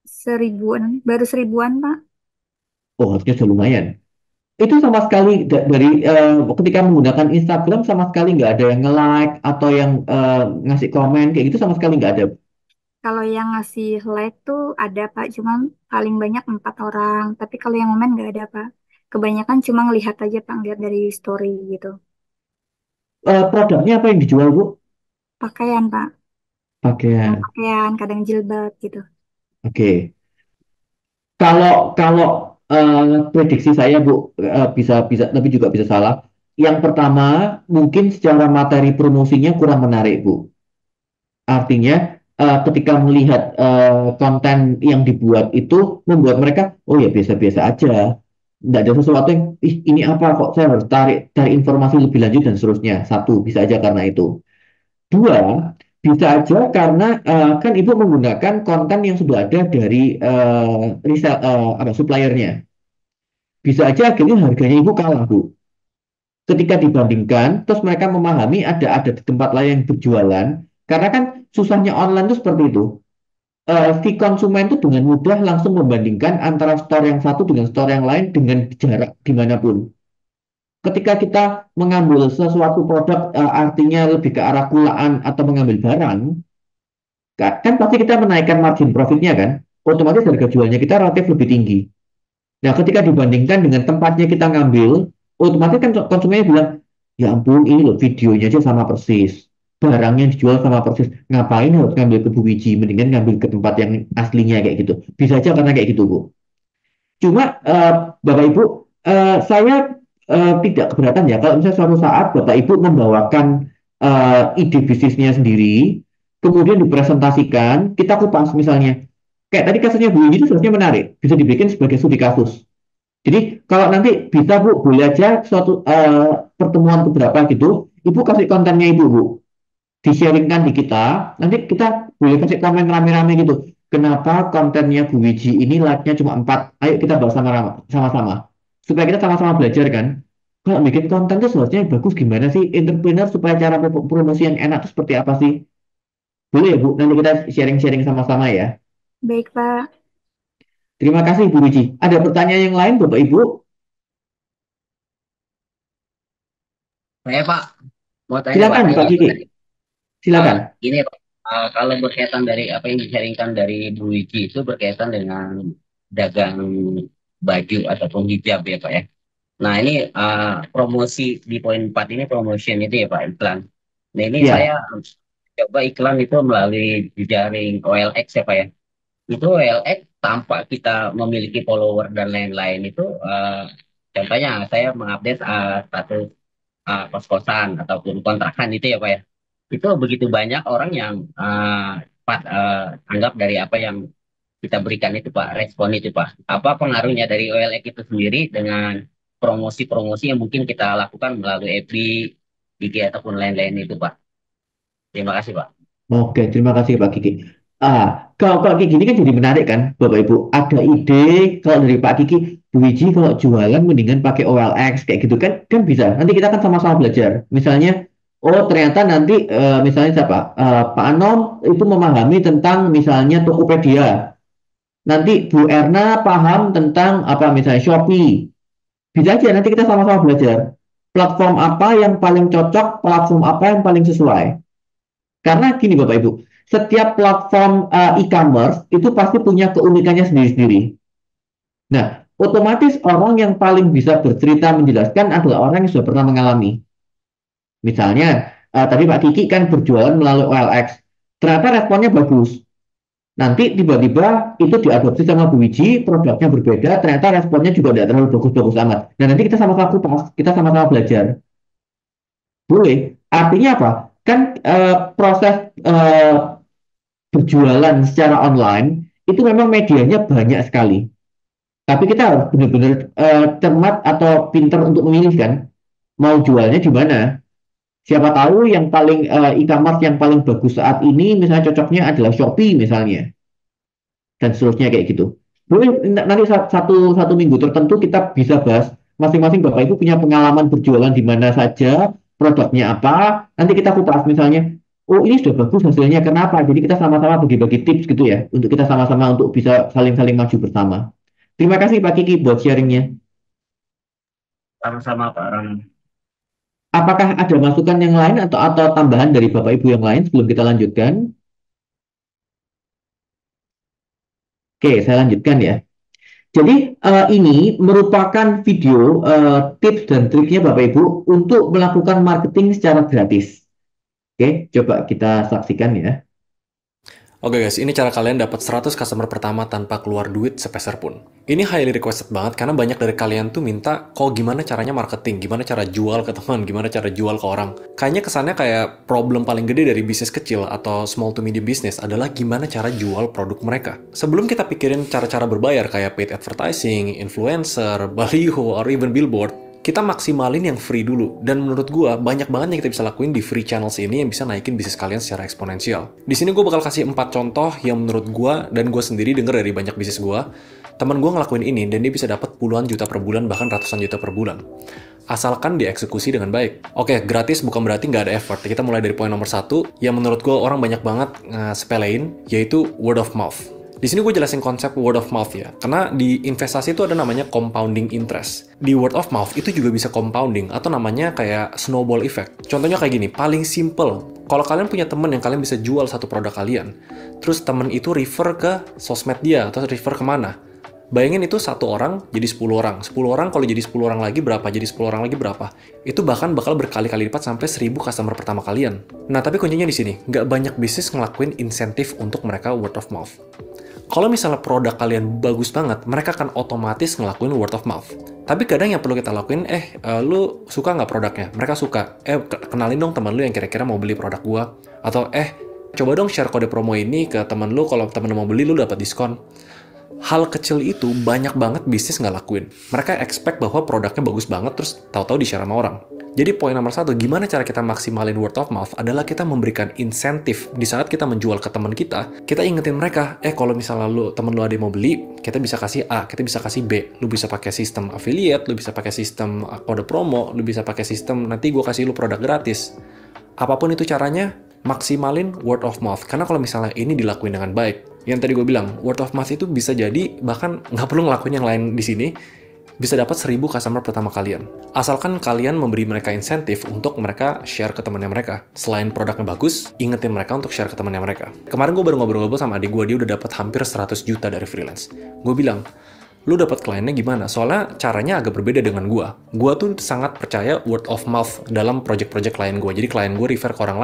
1000-an, baru 1000-an Pak. Oh, harusnya sudah lumayan. Itu sama sekali dari ketika menggunakan Instagram sama sekali nggak ada yang nge-like atau yang ngasih komen kayak gitu sama sekali nggak ada. Kalau yang ngasih like tuh ada Pak, cuman paling banyak 4 orang. Tapi kalau yang komen nggak ada Pak. Kebanyakan cuma ngelihat aja Pak, ngeliat dari story gitu. Produknya apa yang dijual, Bu? Pakaian Pak, kadang Pakaian. pakaian, kadang jilbab gitu. Oke. Kalau kalau prediksi saya, Bu, bisa bisa tapi juga bisa salah. Yang pertama, mungkin secara materi promosinya kurang menarik, Bu. Artinya, ketika melihat konten yang dibuat itu membuat mereka, oh ya biasa-biasa aja. Nggak ada sesuatu yang, ih ini apa kok saya harus cari informasi lebih lanjut dan seterusnya. Satu, bisa aja karena itu. Dua, bisa aja karena kan Ibu menggunakan konten yang sudah ada dari suppliernya. Bisa aja akhirnya harganya Ibu kalah, Bu. Ketika dibandingkan, terus mereka memahami ada di tempat lain yang berjualan, karena kan susahnya online itu seperti itu. Si konsumen itu dengan mudah langsung membandingkan antara store yang satu dengan store yang lain dengan jarak dimanapun. Ketika kita mengambil sesuatu produk artinya lebih ke arah kulaan atau mengambil barang, kan pasti kita menaikkan margin profitnya kan, otomatis harga jualnya kita relatif lebih tinggi. Nah, ketika dibandingkan dengan tempatnya kita ngambil, otomatis kan konsumennya bilang, ya ampun, ini loh videonya aja sama persis. Barangnya dijual sama persis. Ngapain harus ngambil ke Bu Wiji? Mendingan ngambil ke tempat yang aslinya kayak gitu. Bisa aja karena kayak gitu, Bu. Cuma, Bapak Ibu, saya tidak keberatan ya kalau misalnya suatu saat Bapak Ibu membawakan ide bisnisnya sendiri, kemudian dipresentasikan, kita kupas misalnya. Kayak tadi kasusnya Bu Wiji itu sebenarnya menarik, bisa dibikin sebagai studi kasus. Jadi kalau nanti bisa Bu, boleh aja suatu pertemuan keberapa gitu, Ibu kasih kontennya Ibu, Bu. Di-sharingkan di kita, nanti kita boleh kasih komen rame-rame gitu. Kenapa kontennya Bu Wiji ini like-nya cuma 4? Ayo kita bahas sama-sama. Supaya kita sama-sama belajar kan. Kalau bikin konten itu seharusnya yang bagus gimana sih? Entrepreneur supaya cara promosi yang enak itu seperti apa sih? Boleh ya Bu, nanti kita sharing-sharing sama-sama ya. Baik, Pak. Terima kasih Bu Wiji. Ada pertanyaan yang lain Bapak Ibu? Saya Pak, mau tanya Pak, Silakan Pak Kiki, uh, silakan. ini Pak, kalau berkaitan dari apa yang disaringkan dari Bu Wiji itu berkaitan dengan dagang baju ataupun hijab ya Pak ya. Nah ini promosi di poin 4 ini promotion itu ya Pak, iklan. Nah ini saya Ya, coba iklan itu melalui jejaring OLX ya Pak ya. Itu OLX tanpa kita memiliki follower dan lain-lain itu contohnya saya mengupdate status kos-kosan ataupun kontrakan itu ya Pak ya. Itu begitu banyak orang yang anggap dari apa yang kita berikan itu Pak, respon itu Pak. Apa pengaruhnya dari OLX itu sendiri dengan promosi-promosi yang mungkin kita lakukan melalui FB, IG ataupun lain-lain itu Pak. Terima kasih Pak. oke, terima kasih Pak Kiki. Kalau kayak gini kan jadi menarik kan, Bapak Ibu. Ada ide kalau dari Pak Kiki, Bu Wiji kalau jualan mendingan pakai OLX kayak gitu kan, kan bisa. Nanti kita kan sama-sama belajar. Misalnya, oh ternyata nanti misalnya siapa? Pak Anom itu memahami tentang misalnya Tokopedia. Nanti Bu Erna paham tentang apa misalnya Shopee. Bisa aja nanti kita sama-sama belajar. Platform apa yang paling cocok, platform apa yang paling sesuai. Karena gini Bapak Ibu, setiap platform e-commerce itu pasti punya keunikannya sendiri-sendiri. Nah, otomatis orang yang paling bisa bercerita menjelaskan adalah orang yang sudah pernah mengalami. Misalnya, tadi Pak Kiki kan berjualan melalui OLX. Ternyata responnya bagus. Nanti tiba-tiba itu diadopsi sama Bu Wiji, produknya berbeda, ternyata responnya juga tidak terlalu bagus-bagus amat. Dan nanti kita sama-sama kupas, kita sama-sama belajar. Boleh. Artinya apa? Kan proses berjualan secara online itu memang medianya banyak sekali. Tapi kita harus benar-benar cermat atau pintar untuk memilih kan, mau jualnya di mana. Siapa tahu yang paling e-commerce yang paling bagus saat ini misalnya cocoknya adalah Shopee misalnya dan seterusnya kayak gitu. Boleh nanti satu minggu tertentu kita bisa bahas masing-masing Bapak Ibu punya pengalaman berjualan di mana saja, produknya apa, nanti kita kupas misalnya, oh ini sudah bagus hasilnya, kenapa? Jadi kita sama-sama bagi-bagi tips gitu ya, untuk kita sama-sama untuk bisa saling-saling maju bersama. Terima kasih Pak Kiki buat sharingnya. Sama-sama Pak Ron. Apakah ada masukan yang lain atau tambahan dari Bapak Ibu yang lain sebelum kita lanjutkan? Oke, saya lanjutkan ya. Jadi ini merupakan video tips dan triknya Bapak Ibu untuk melakukan marketing secara gratis. Oke, coba kita saksikan ya. Oke guys, ini cara kalian dapat 100 customer pertama tanpa keluar duit sepeser pun. Ini highly requested banget karena banyak dari kalian tuh minta, kok gimana caranya marketing, gimana cara jual ke teman, gimana cara jual ke orang. Kayaknya kesannya kayak problem paling gede dari bisnis kecil atau small to medium business adalah gimana cara jual produk mereka. Sebelum kita pikirin cara-cara berbayar kayak paid advertising, influencer, baliho, or even billboard, kita maksimalin yang free dulu. Dan menurut gue, banyak banget yang kita bisa lakuin di free channels ini yang bisa naikin bisnis kalian secara eksponensial. Di sini gue bakal kasih 4 contoh yang menurut gue dan gue sendiri denger dari banyak bisnis gue. Temen gue ngelakuin ini dan dia bisa dapat puluhan juta per bulan, bahkan ratusan juta per bulan. Asalkan dieksekusi dengan baik. Oke, gratis bukan berarti nggak ada effort. Kita mulai dari poin nomor 1, yang menurut gue orang banyak banget sepelein, yaitu word of mouth. Di sini gue jelasin konsep word of mouth ya, karena di investasi itu ada namanya compounding interest. Di word of mouth itu juga bisa compounding, atau namanya kayak snowball effect. Contohnya kayak gini, paling simple. Kalau kalian punya temen yang kalian bisa jual satu produk kalian, terus temen itu refer ke sosmed dia, atau refer kemana? Bayangin itu 1 orang jadi 10 orang. 10 orang kalau jadi 10 orang lagi berapa? Jadi 10 orang lagi berapa? Itu bahkan bakal berkali-kali lipat sampai 1000 customer pertama kalian. Nah, tapi kuncinya di sini, nggak banyak bisnis ngelakuin insentif untuk mereka word of mouth. Kalau misalnya produk kalian bagus banget, mereka akan otomatis ngelakuin word of mouth. Tapi kadang yang perlu kita lakuin, lu suka nggak produknya? Mereka suka. Kenalin dong teman lu yang kira-kira mau beli produk gua. Atau, coba dong share kode promo ini ke teman lu, kalau teman lu mau beli, lu dapat diskon. Hal kecil itu banyak banget bisnis nggak lakuin. Mereka expect bahwa produknya bagus banget, terus tahu-tahu di-share sama orang. Jadi poin nomor 1, gimana cara kita maksimalin word of mouth adalah kita memberikan insentif. Di saat kita menjual ke teman kita ingetin mereka, kalau misalnya temen lu ada yang mau beli, kita bisa kasih A, kita bisa kasih B. Lu bisa pakai sistem affiliate, lu bisa pakai sistem kode promo, lu bisa pakai sistem nanti gue kasih lu produk gratis. Apapun itu caranya, maksimalin word of mouth. Karena kalau misalnya ini dilakuin dengan baik, yang tadi gue bilang, word of mouth itu bisa jadi bahkan nggak perlu ngelakuin yang lain di sini, bisa dapat 1000 customer pertama kalian. Asalkan kalian memberi mereka insentif untuk mereka share ke temannya mereka. Selain produknya bagus, ingetin mereka untuk share ke temannya mereka. Kemarin gue baru ngobrol-ngobrol sama adik gue, dia udah dapat hampir 100 juta dari freelance. Gue bilang, lu dapat kliennya gimana? Soalnya caranya agak berbeda dengan gue. Gue tuh sangat percaya word of mouth dalam project-project klien gue. Jadi klien gue refer ke orang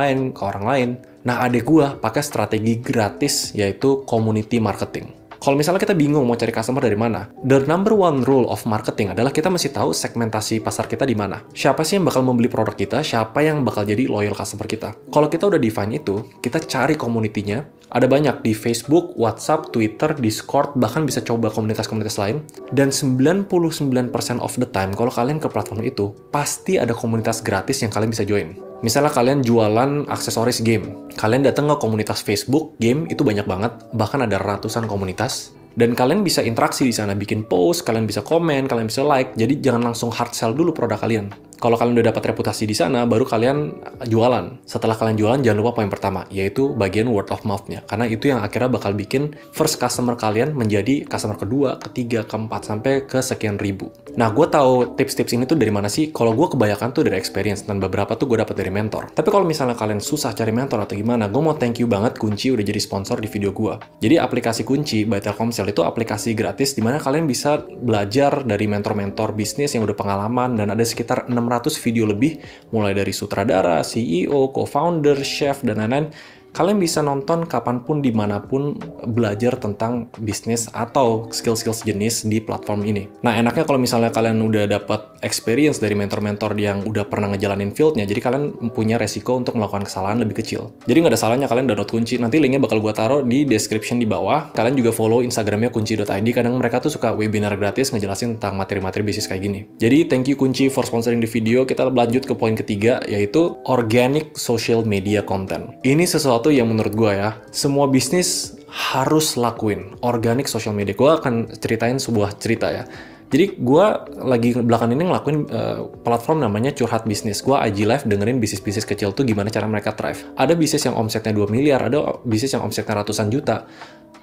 lain. Nah, adik gue pakai strategi gratis, yaitu community marketing. Kalau misalnya kita bingung mau cari customer dari mana, the number one rule of marketing adalah kita mesti tahu segmentasi pasar kita di mana. Siapa sih yang bakal membeli produk kita, siapa yang bakal jadi loyal customer kita. Kalau kita udah define itu, kita cari community-nya. Ada banyak di Facebook, WhatsApp, Twitter, Discord, bahkan bisa coba komunitas-komunitas lain. Dan 99% of the time, kalau kalian ke platform itu, pasti ada komunitas gratis yang kalian bisa join. Misalnya kalian jualan aksesoris game, kalian datang ke komunitas Facebook game itu banyak banget, bahkan ada ratusan komunitas. Dan kalian bisa interaksi di sana, bikin post, kalian bisa komen, kalian bisa like. Jadi jangan langsung hard sell dulu produk kalian. Kalau kalian udah dapat reputasi di sana, baru kalian jualan. Setelah kalian jualan, jangan lupa poin pertama, yaitu bagian word of mouth-nya. Karena itu yang akhirnya bakal bikin first customer kalian menjadi customer kedua, ketiga, keempat, sampai ke sekian ribu. Nah, gue tahu tips-tips ini tuh dari mana sih? Kalau gue kebanyakan tuh dari experience, dan beberapa tuh gue dapat dari mentor. Tapi kalau misalnya kalian susah cari mentor atau gimana, gue mau thank you banget Kunci udah jadi sponsor di video gue. Jadi aplikasi Kunci by Telkomsel itu aplikasi gratis di mana kalian bisa belajar dari mentor-mentor bisnis yang udah pengalaman, dan ada sekitar 600 video lebih, mulai dari sutradara, CEO, co-founder, chef, dan lain-lain. Kalian bisa nonton kapanpun, dimanapun, belajar tentang bisnis atau skill-skill sejenis di platform ini. Nah, enaknya kalau misalnya kalian udah dapat experience dari mentor-mentor yang udah pernah ngejalanin field-nya, jadi kalian punya resiko untuk melakukan kesalahan lebih kecil. Jadi nggak ada salahnya kalian download Kunci. Nanti linknya bakal gue taruh di description di bawah. Kalian juga follow Instagramnya kunci.id. Kadang mereka tuh suka webinar gratis ngejelasin tentang materi-materi bisnis kayak gini. Jadi thank you Kunci for sponsoring the video. Kita lanjut ke poin ketiga, yaitu organic social media content. Ini sesuatu yang menurut gue ya, semua bisnis harus lakuin organic social media. Gue akan ceritain sebuah cerita ya. Jadi gue lagi belakangan ini ngelakuin platform namanya Curhat Bisnis. Gue IG live dengerin bisnis-bisnis kecil tuh gimana cara mereka thrive. Ada bisnis yang omsetnya 2 miliar, ada bisnis yang omsetnya ratusan juta.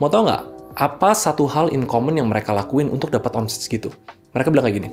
Mau tau nggak, apa satu hal in common yang mereka lakuin untuk dapat omset segitu? Mereka bilang kayak gini,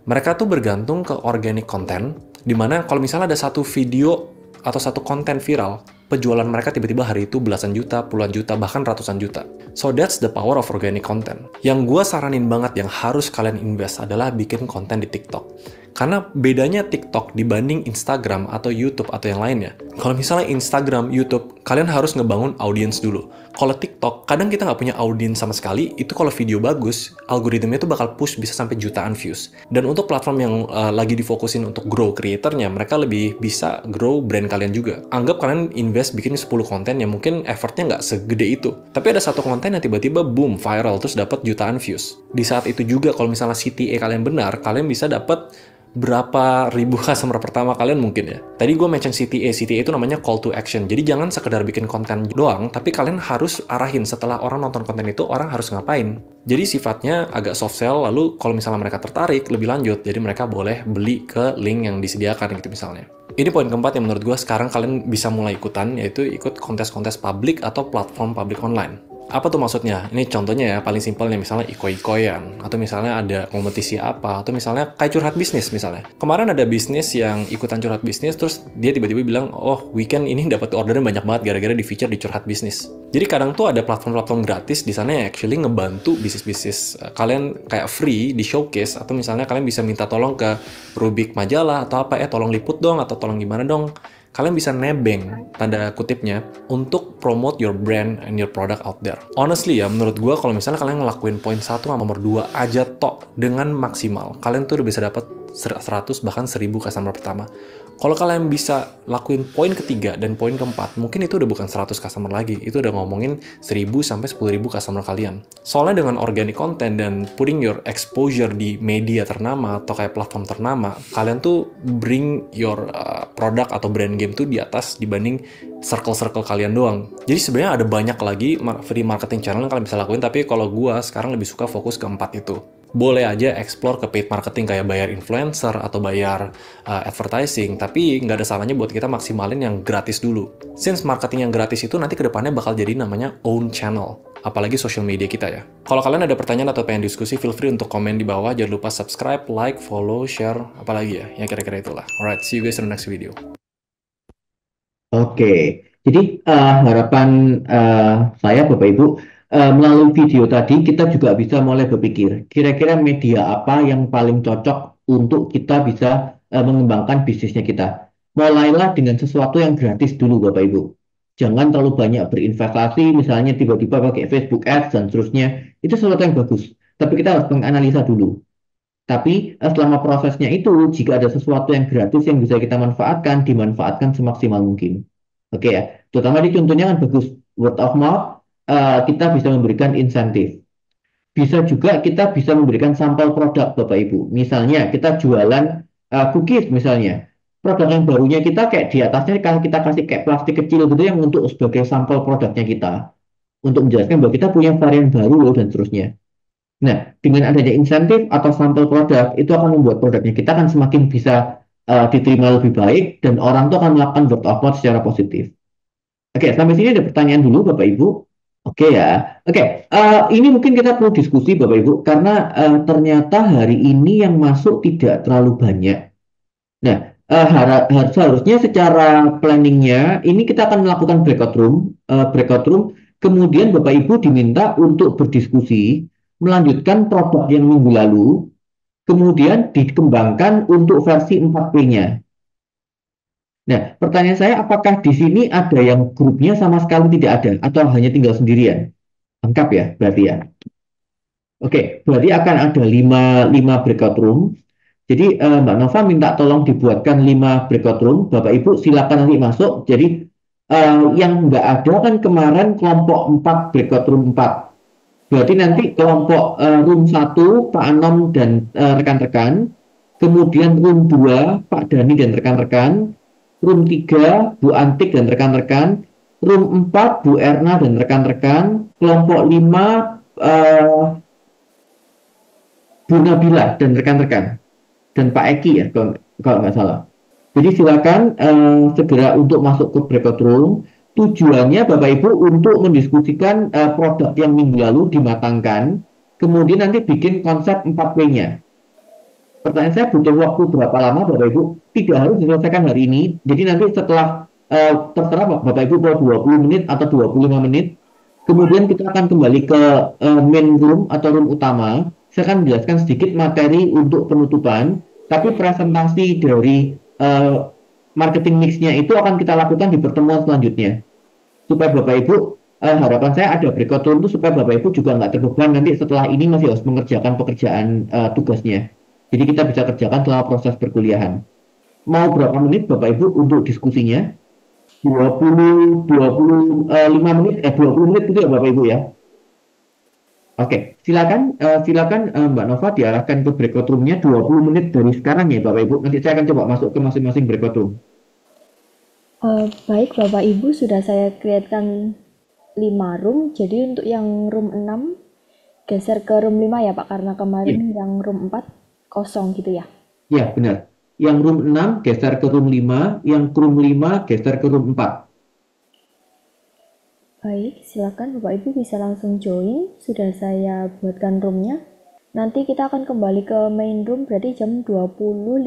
mereka tuh bergantung ke organic content, dimana kalau misalnya ada satu video atau satu konten viral, penjualan mereka tiba-tiba hari itu belasan juta, puluhan juta, bahkan ratusan juta. So that's the power of organic content. Yang gue saranin banget yang harus kalian invest adalah bikin konten di TikTok. Karena bedanya TikTok dibanding Instagram atau YouTube atau yang lainnya. Kalau misalnya Instagram, YouTube, kalian harus ngebangun audience dulu. Kalau TikTok, kadang kita nggak punya audience sama sekali. Itu kalau video bagus, algoritmanya itu bakal push bisa sampai jutaan views. Dan untuk platform yang lagi difokusin untuk grow creatornya, mereka lebih bisa grow brand kalian juga. Anggap kalian invest bikin 10 konten yang mungkin effortnya nggak segede itu. Tapi ada satu konten yang tiba-tiba boom, viral, terus dapat jutaan views. Di saat itu juga kalau misalnya CTA kalian benar, kalian bisa dapat berapa ribu customer pertama kalian mungkin ya. Tadi gue mention CTA itu namanya call to action. Jadi jangan sekedar bikin konten doang, tapi kalian harus arahin setelah orang nonton konten itu, orang harus ngapain. Jadi sifatnya agak soft sell, lalu kalau misalnya mereka tertarik lebih lanjut, jadi mereka boleh beli ke link yang disediakan gitu misalnya. Ini poin keempat yang menurut gue sekarang kalian bisa mulai ikutan, yaitu ikut kontes-kontes publik atau platform publik online. Apa tuh maksudnya? Ini contohnya ya, paling simpelnya misalnya iko-ikoyan, atau misalnya ada kompetisi apa, atau misalnya kayak curhat bisnis misalnya. Kemarin ada bisnis yang ikutan curhat bisnis, terus dia tiba-tiba bilang, oh weekend ini dapat orderan banyak banget gara-gara di feature di curhat bisnis. Jadi kadang tuh ada platform-platform gratis di sana yang actually ngebantu bisnis-bisnis kalian kayak free di showcase, atau misalnya kalian bisa minta tolong ke Rubik majalah atau apa, tolong liput dong, atau tolong gimana dong. Kalian bisa nebeng, tanda kutipnya, untuk promote your brand and your product out there. Honestly ya, menurut gue kalau misalnya kalian ngelakuin poin 1 sama nomor 2 aja tok dengan maksimal, kalian tuh udah bisa dapat 100 bahkan 1000 customer pertama. Kalau kalian bisa lakuin poin ketiga dan poin keempat, mungkin itu udah bukan 100 customer lagi, itu udah ngomongin 1000 sampai 10.000 customer kalian. Soalnya dengan organic content dan putting your exposure di media ternama atau kayak platform ternama, kalian tuh bring your product atau brand game tuh di atas dibanding circle-circle kalian doang. Jadi sebenarnya ada banyak lagi free marketing channel yang kalian bisa lakuin, tapi kalau gua sekarang lebih suka fokus ke 4 itu. Boleh aja explore ke paid marketing kayak bayar influencer atau bayar advertising, tapi nggak ada salahnya buat kita maksimalin yang gratis dulu. Since marketing yang gratis itu nanti kedepannya bakal jadi namanya own channel, apalagi social media kita ya. Kalau kalian ada pertanyaan atau pengen diskusi, feel free untuk komen di bawah. Jangan lupa subscribe, like, follow, share, apalagi ya kira-kira itulah. Alright, see you guys in the next video. Oke, jadi harapan saya Bapak Ibu, melalui video tadi kita juga bisa mulai berpikir kira-kira media apa yang paling cocok untuk kita bisa mengembangkan bisnisnya kita. Mulailah dengan sesuatu yang gratis dulu Bapak Ibu. Jangan terlalu banyak berinvestasi, misalnya tiba-tiba pakai Facebook Ads dan seterusnya. Itu sesuatu yang bagus, tapi kita harus menganalisa dulu. Tapi selama prosesnya itu, jika ada sesuatu yang gratis yang bisa kita manfaatkan, dimanfaatkan semaksimal mungkin. Oke ya, terutama di contohnya kan bagus, word of mouth, kita bisa memberikan insentif. Bisa juga kita bisa memberikan sampel produk Bapak Ibu. Misalnya kita jualan cookies misalnya. Produk yang barunya kita kayak di atasnya kita kasih kayak plastik kecil gitu yang untuk sebagai sampel produknya kita. Untuk menjelaskan bahwa kita punya varian baru loh dan seterusnya. Nah, dengan adanya insentif atau sampel produk, itu akan membuat produknya kita akan semakin bisa diterima lebih baik, dan orang tuh akan melakukan word of mouth secara positif. Oke, sampai sini ada pertanyaan dulu Bapak Ibu. Oke ya, oke. Ini mungkin kita perlu diskusi Bapak Ibu, karena ternyata hari ini yang masuk tidak terlalu banyak. Nah, seharusnya secara planningnya, ini kita akan melakukan breakout room, kemudian Bapak Ibu diminta untuk berdiskusi, melanjutkan produk yang minggu lalu, kemudian dikembangkan untuk versi 4P-nya. Nah, pertanyaan saya, apakah di sini ada yang grupnya sama sekali tidak ada, atau hanya tinggal sendirian? Lengkap ya, berarti ya. Oke, berarti akan ada 5 breakout room. Jadi Mbak Nova minta tolong dibuatkan 5 breakout room. Bapak Ibu silakan nanti masuk. Jadi yang nggak ada kan kemarin kelompok 4 breakout room 4. Berarti nanti kelompok room 1 Pak Anom dan rekan-rekan, kemudian room 2 Pak Dani dan rekan-rekan, room 3 Bu Antik dan rekan-rekan, room 4 Bu Erna dan rekan-rekan, kelompok 5 Bu Nabila dan rekan-rekan, dan Pak Eki ya kalau nggak salah. Jadi silakan segera untuk masuk ke breakout room. Tujuannya Bapak Ibu untuk mendiskusikan produk yang minggu lalu dimatangkan, kemudian nanti bikin konsep 4P-nya. Pertanyaan saya, butuh waktu berapa lama Bapak Ibu? Tidak harus diselesaikan hari ini. Jadi nanti setelah terserah Bapak Ibu mau 20 menit atau 25 menit. Kemudian kita akan kembali ke main room atau room utama. Saya akan menjelaskan sedikit materi untuk penutupan, tapi presentasi dari marketing mix-nya itu akan kita lakukan di pertemuan selanjutnya. Supaya Bapak Ibu, harapan saya ada breakout room itu supaya Bapak Ibu juga nggak terbeban nanti setelah ini masih harus mengerjakan pekerjaan tugasnya. Jadi kita bisa kerjakan selama proses perkuliahan. Mau berapa menit Bapak Ibu untuk diskusinya? 25 menit, 20 menit itu ya Bapak Ibu ya. Oke, silakan Mbak Nova diarahkan ke breakout room-nya 20 menit dari sekarang ya Bapak Ibu. Nanti saya akan coba masuk ke masing-masing breakout room. Baik Bapak Ibu, sudah saya createkan 5 room. Jadi untuk yang room 6 geser ke room 5 ya Pak, karena kemarin yang room 4 kosong gitu ya. Ya, benar. Yang room 6 geser ke room 5, yang room 5 geser ke room 4. Baik, silakan Bapak Ibu bisa langsung join. Sudah saya buatkan roomnya. Nanti kita akan kembali ke main room berarti jam 20.55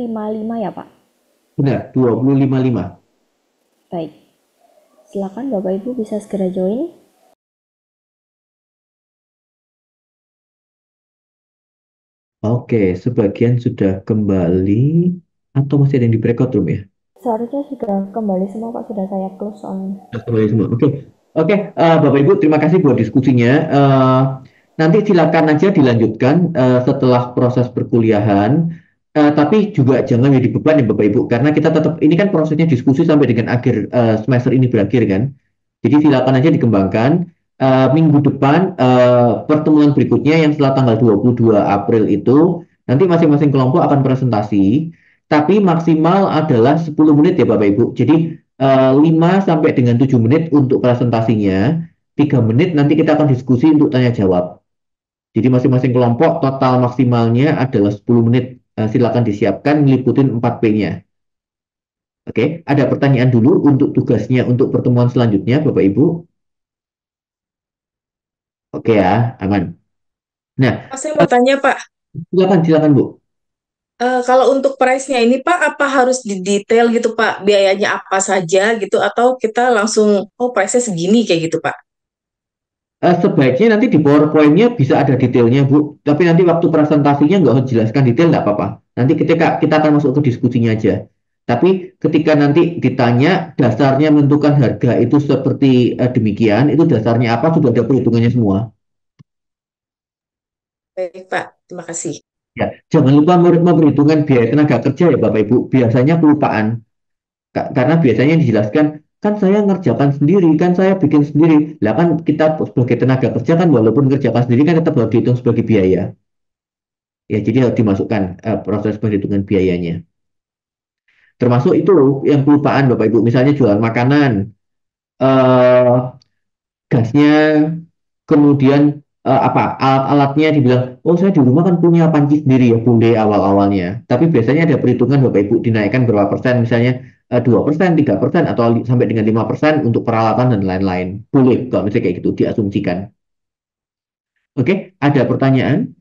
ya Pak? Benar, 20.55. Baik, silakan Bapak Ibu bisa segera join. Oke, sebagian sudah kembali atau masih ada yang di breakout room ya? Seharusnya sudah kembali semua Pak, sudah saya close on. Kembali semua. Oke, Bapak Ibu terima kasih buat diskusinya. Nanti silakan aja dilanjutkan setelah proses perkuliahan. Tapi juga jangan jadi beban ya Bapak Ibu, karena kita tetap ini kan prosesnya diskusi sampai dengan akhir semester ini berakhir kan. Jadi silakan aja dikembangkan. Minggu depan pertemuan berikutnya yang setelah tanggal 22 April itu nanti masing-masing kelompok akan presentasi, tapi maksimal adalah 10 menit ya Bapak Ibu. Jadi 5 sampai dengan 7 menit untuk presentasinya, 3 menit nanti kita akan diskusi untuk tanya jawab. Jadi masing-masing kelompok total maksimalnya adalah 10 menit. Silakan disiapkan ngeliputin 4P-nya. Oke, ada pertanyaan dulu untuk tugasnya untuk pertemuan selanjutnya, Bapak Ibu. Oke ya, aman. Nah, Saya mau tanya Pak, silakan Bu. kalau untuk price-nya ini Pak, apa harus didetail gitu Pak? Biayanya apa saja gitu, atau kita langsung, oh price-nya segini kayak gitu Pak? Sebaiknya nanti di PowerPoint-nya bisa ada detailnya, Bu. Tapi nanti waktu presentasinya nggak usah jelaskan detail, nggak apa-apa. Nanti ketika kita akan masuk ke diskusinya aja. Tapi ketika nanti ditanya dasarnya menentukan harga itu seperti demikian, itu dasarnya apa, sudah ada perhitungannya semua. Baik Pak, terima kasih. Ya, jangan lupa memperhitungkan biaya tenaga kerja ya Bapak Ibu. Biasanya kelupaan. Karena biasanya dijelaskan, kan saya ngerjakan sendiri, kan saya bikin sendiri. Lah kan kita sebagai tenaga kerja kan walaupun ngerjakan sendiri kan tetap harus dihitung sebagai biaya. Ya, jadi harus dimasukkan proses perhitungan biayanya. Termasuk itu yang kelupaan Bapak Ibu, misalnya jualan makanan, eh, gasnya, kemudian alat-alatnya dibilang, oh saya di rumah kan punya panci sendiri ya, boleh awal-awalnya. Tapi biasanya ada perhitungan Bapak Ibu dinaikkan berapa persen, misalnya 2%, 3%, atau sampai dengan 5% untuk peralatan dan lain-lain. Boleh kalau misalnya kayak gitu, diasumsikan. Oke, ada pertanyaan?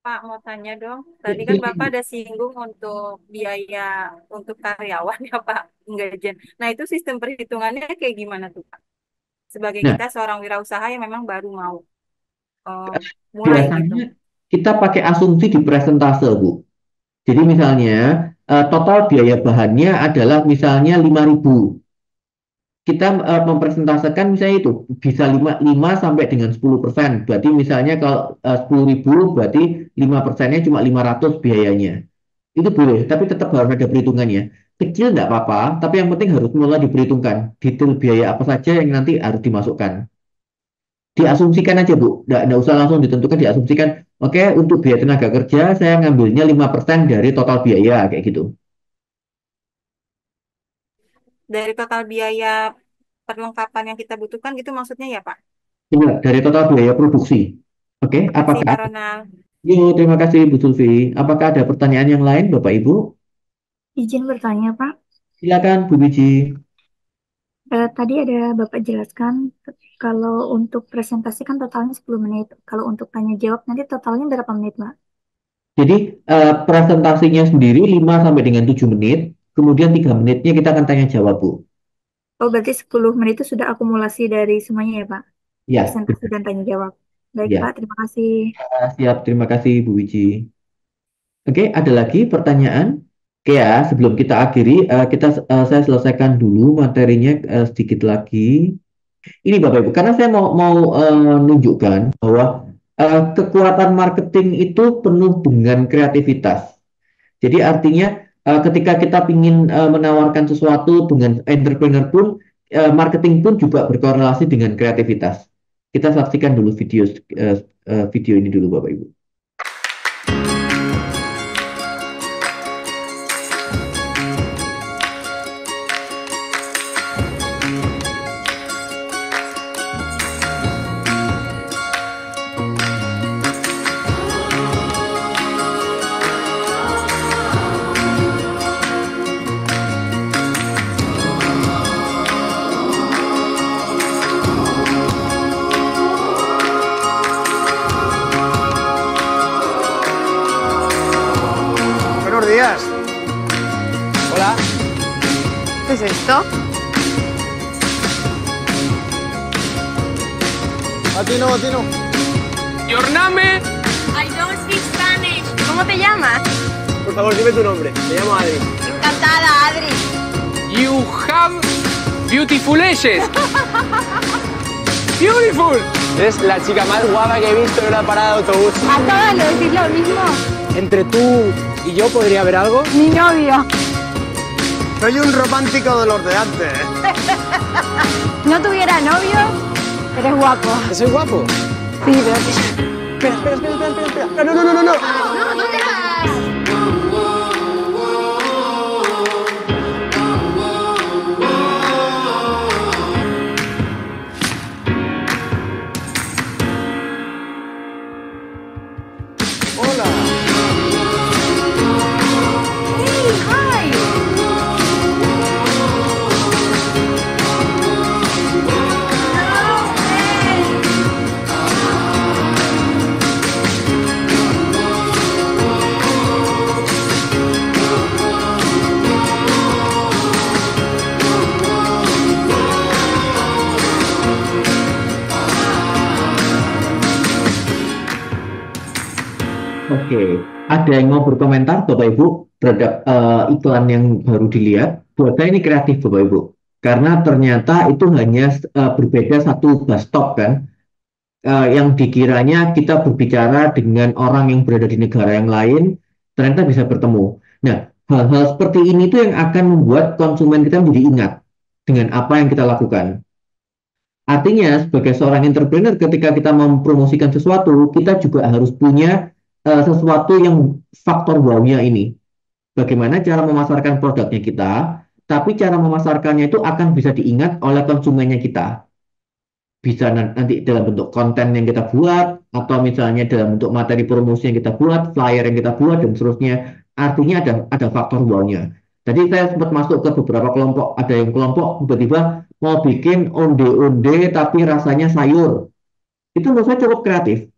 Pak, mau tanya dong. Tadi kan Bapak ada singgung untuk biaya untuk karyawan ya Pak, gajian. Nah itu sistem perhitungannya kayak gimana tuh Pak? Sebagai Nah, kita seorang wirausaha yang memang baru mau mulai gitu. biasanya kita pakai asumsi di presentase, Bu. Jadi misalnya total biaya bahannya adalah misalnya 5.000. Kita mempresentasikan misalnya itu bisa 5 sampai dengan 10%. Berarti misalnya kalau 10.000 berarti 5%-nya cuma 500 biayanya. Itu boleh, tapi tetap harus ada perhitungannya. Kecil enggak apa-apa, tapi yang penting harus mulai diperhitungkan. Detail biaya apa saja yang nanti harus dimasukkan. Diasumsikan aja Bu, enggak usah langsung ditentukan, diasumsikan. Oke, untuk biaya tenaga kerja saya ngambilnya 5% dari total biaya, kayak gitu. Dari total biaya perlengkapan yang kita butuhkan gitu maksudnya ya Pak? Iya, dari total biaya produksi. Oke, Terima kasih Pak apakah Ronald. Terima kasih Bu Sulfi. Apakah ada pertanyaan yang lain Bapak Ibu? Izin bertanya, Pak. Silakan Bu Biji. Tadi ada Bapak jelaskan kalau untuk presentasi kan totalnya 10 menit. Kalau untuk tanya jawab nanti totalnya berapa menit, Pak? Jadi presentasinya sendiri 5 sampai dengan 7 menit, kemudian 3 menitnya kita akan tanya jawab Bu. Oh, berarti 10 menit itu sudah akumulasi dari semuanya ya, Pak? Ya, Presentasi dan tanya jawab. Baik, ya. Pak. Terima kasih. Siap, terima kasih Bu Wiji. Oke, ada lagi pertanyaan? Oke ya, sebelum kita akhiri, saya selesaikan dulu materinya sedikit lagi. Ini Bapak Ibu, karena saya mau menunjukkan bahwa kekuatan marketing itu penuh dengan kreativitas. Jadi artinya ketika kita ingin menawarkan sesuatu dengan entrepreneur pun, marketing pun juga berkorelasi dengan kreativitas. Kita saksikan dulu video ini dulu Bapak Ibu. Buenos días. Hola. ¿Qué es esto? Latino. Your name? I don't speak Spanish. ¿Cómo te llamas? Por favor, dime tu nombre. Me llamo Adri. Encantada, Adri. You have beautiful eyes. Beautiful. Eres la chica más guapa que he visto en una parada de autobús. ¿Acabas de decir lo mismo? Entre tú ¿Y yo podría ver algo? Mi novio. Soy un romántico de los de antes. No tuviera novio, eres guapo. ¿Que soy guapo? Sí, pero sí. Espera. No. No, ¿dónde vas? Hola. Hey, hi. Oke, ada yang mau berkomentar Bapak Ibu terhadap iklan yang baru dilihat? Buat saya ini kreatif Bapak Ibu, karena ternyata itu hanya berbeda satu bus stop kan, yang dikiranya kita berbicara dengan orang yang berada di negara yang lain, ternyata bisa bertemu. Nah, hal-hal seperti ini tuh yang akan membuat konsumen kita menjadi ingat dengan apa yang kita lakukan. Artinya, sebagai seorang entrepreneur, ketika kita mempromosikan sesuatu, kita juga harus punya sesuatu yang faktor wow-nya ini. Bagaimana cara memasarkan produknya kita, tapi cara memasarkannya itu akan bisa diingat oleh konsumennya kita. Bisa nanti dalam bentuk konten yang kita buat, atau misalnya dalam bentuk materi promosi yang kita buat, flyer yang kita buat, dan seterusnya. Artinya ada faktor wow-nya. Tadi saya sempat masuk ke beberapa kelompok, ada yang kelompok tiba-tiba mau bikin onde-onde tapi rasanya sayur. Itu menurut saya cukup kreatif.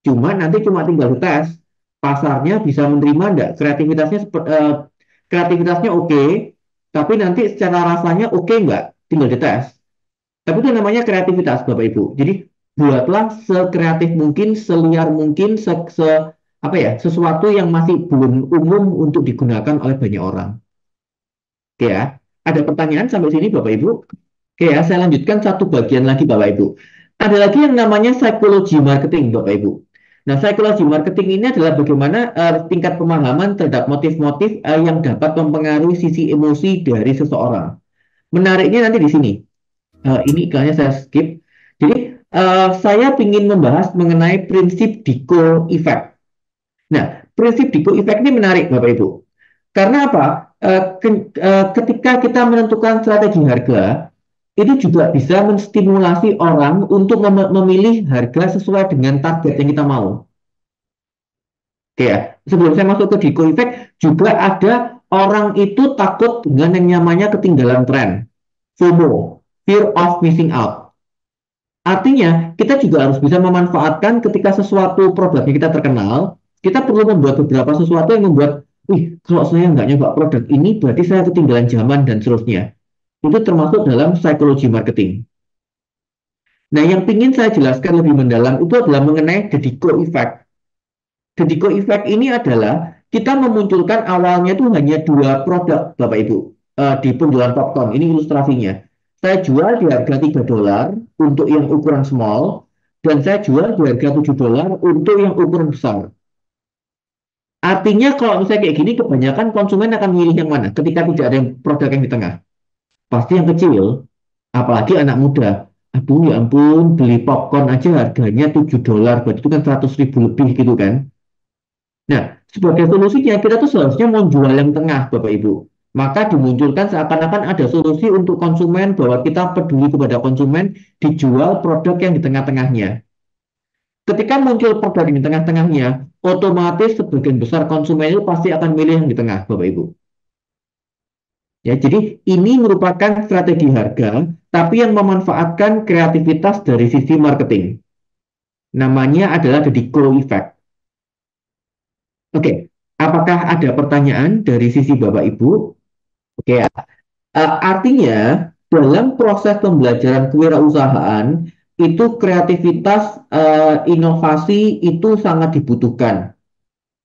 Cuma nanti tinggal tes pasarnya bisa menerima enggak, kreativitasnya oke, tapi nanti secara rasanya oke enggak, tinggal dites. Tapi itu namanya kreativitas Bapak Ibu. Jadi buatlah sekreatif mungkin, seliar mungkin, sesuatu yang masih belum umum untuk digunakan oleh banyak orang. Oke ya, ada pertanyaan sampai sini Bapak Ibu? Oke ya, saya lanjutkan satu bagian lagi Bapak Ibu. Ada lagi yang namanya psikologi marketing Bapak Ibu. Nah, psikologi marketing ini adalah bagaimana tingkat pemahaman terhadap motif-motif yang dapat mempengaruhi sisi emosi dari seseorang. Menariknya nanti di sini. Ini iklannya saya skip. Jadi, saya ingin membahas mengenai prinsip Deco Effect. Nah, prinsip Deco Effect ini menarik Bapak Ibu. Karena apa? Ketika kita menentukan strategi harga, itu juga bisa menstimulasi orang untuk memilih harga sesuai dengan target yang kita mau. Oke ya, sebelum saya masuk ke Deco Effect, juga ada orang itu takut dengan yang namanya ketinggalan tren, FOMO, Fear of Missing Out. Artinya, kita juga harus bisa memanfaatkan ketika sesuatu produknya kita terkenal, kita perlu membuat beberapa sesuatu yang membuat, kalau saya nggak nyoba produk ini, berarti saya ketinggalan zaman dan seterusnya. Itu termasuk dalam psikologi marketing. Nah, yang ingin saya jelaskan lebih mendalam itu adalah mengenai the Deco Effect. The Deco Effect ini adalah kita memunculkan awalnya itu hanya 2 produk, Bapak Ibu, di penjualan popcorn. Ini ilustrasinya. Saya jual di harga $3 untuk yang ukuran small, dan saya jual di harga $7 untuk yang ukuran besar. Artinya kalau misalnya kayak gini, kebanyakan konsumen akan memilih yang mana ketika tidak ada produk yang di tengah. Pasti yang kecil, apalagi anak muda. Aduh ya ampun, beli popcorn aja harganya $7, berarti itu kan 100.000 lebih gitu kan. Nah, sebagai solusinya kita tuh seharusnya mau jual yang tengah Bapak Ibu. Maka dimunculkan seakan-akan ada solusi untuk konsumen bahwa kita peduli kepada konsumen, dijual produk yang di tengah-tengahnya. Ketika muncul produk yang di tengah-tengahnya, otomatis sebagian besar konsumen itu pasti akan milih yang di tengah Bapak Ibu. Ya, jadi ini merupakan strategi harga, tapi yang memanfaatkan kreativitas dari sisi marketing. Namanya adalah the Deco Effect. Oke, apakah ada pertanyaan dari sisi Bapak Ibu? Oke, artinya dalam proses pembelajaran kewirausahaan itu kreativitas, inovasi itu sangat dibutuhkan.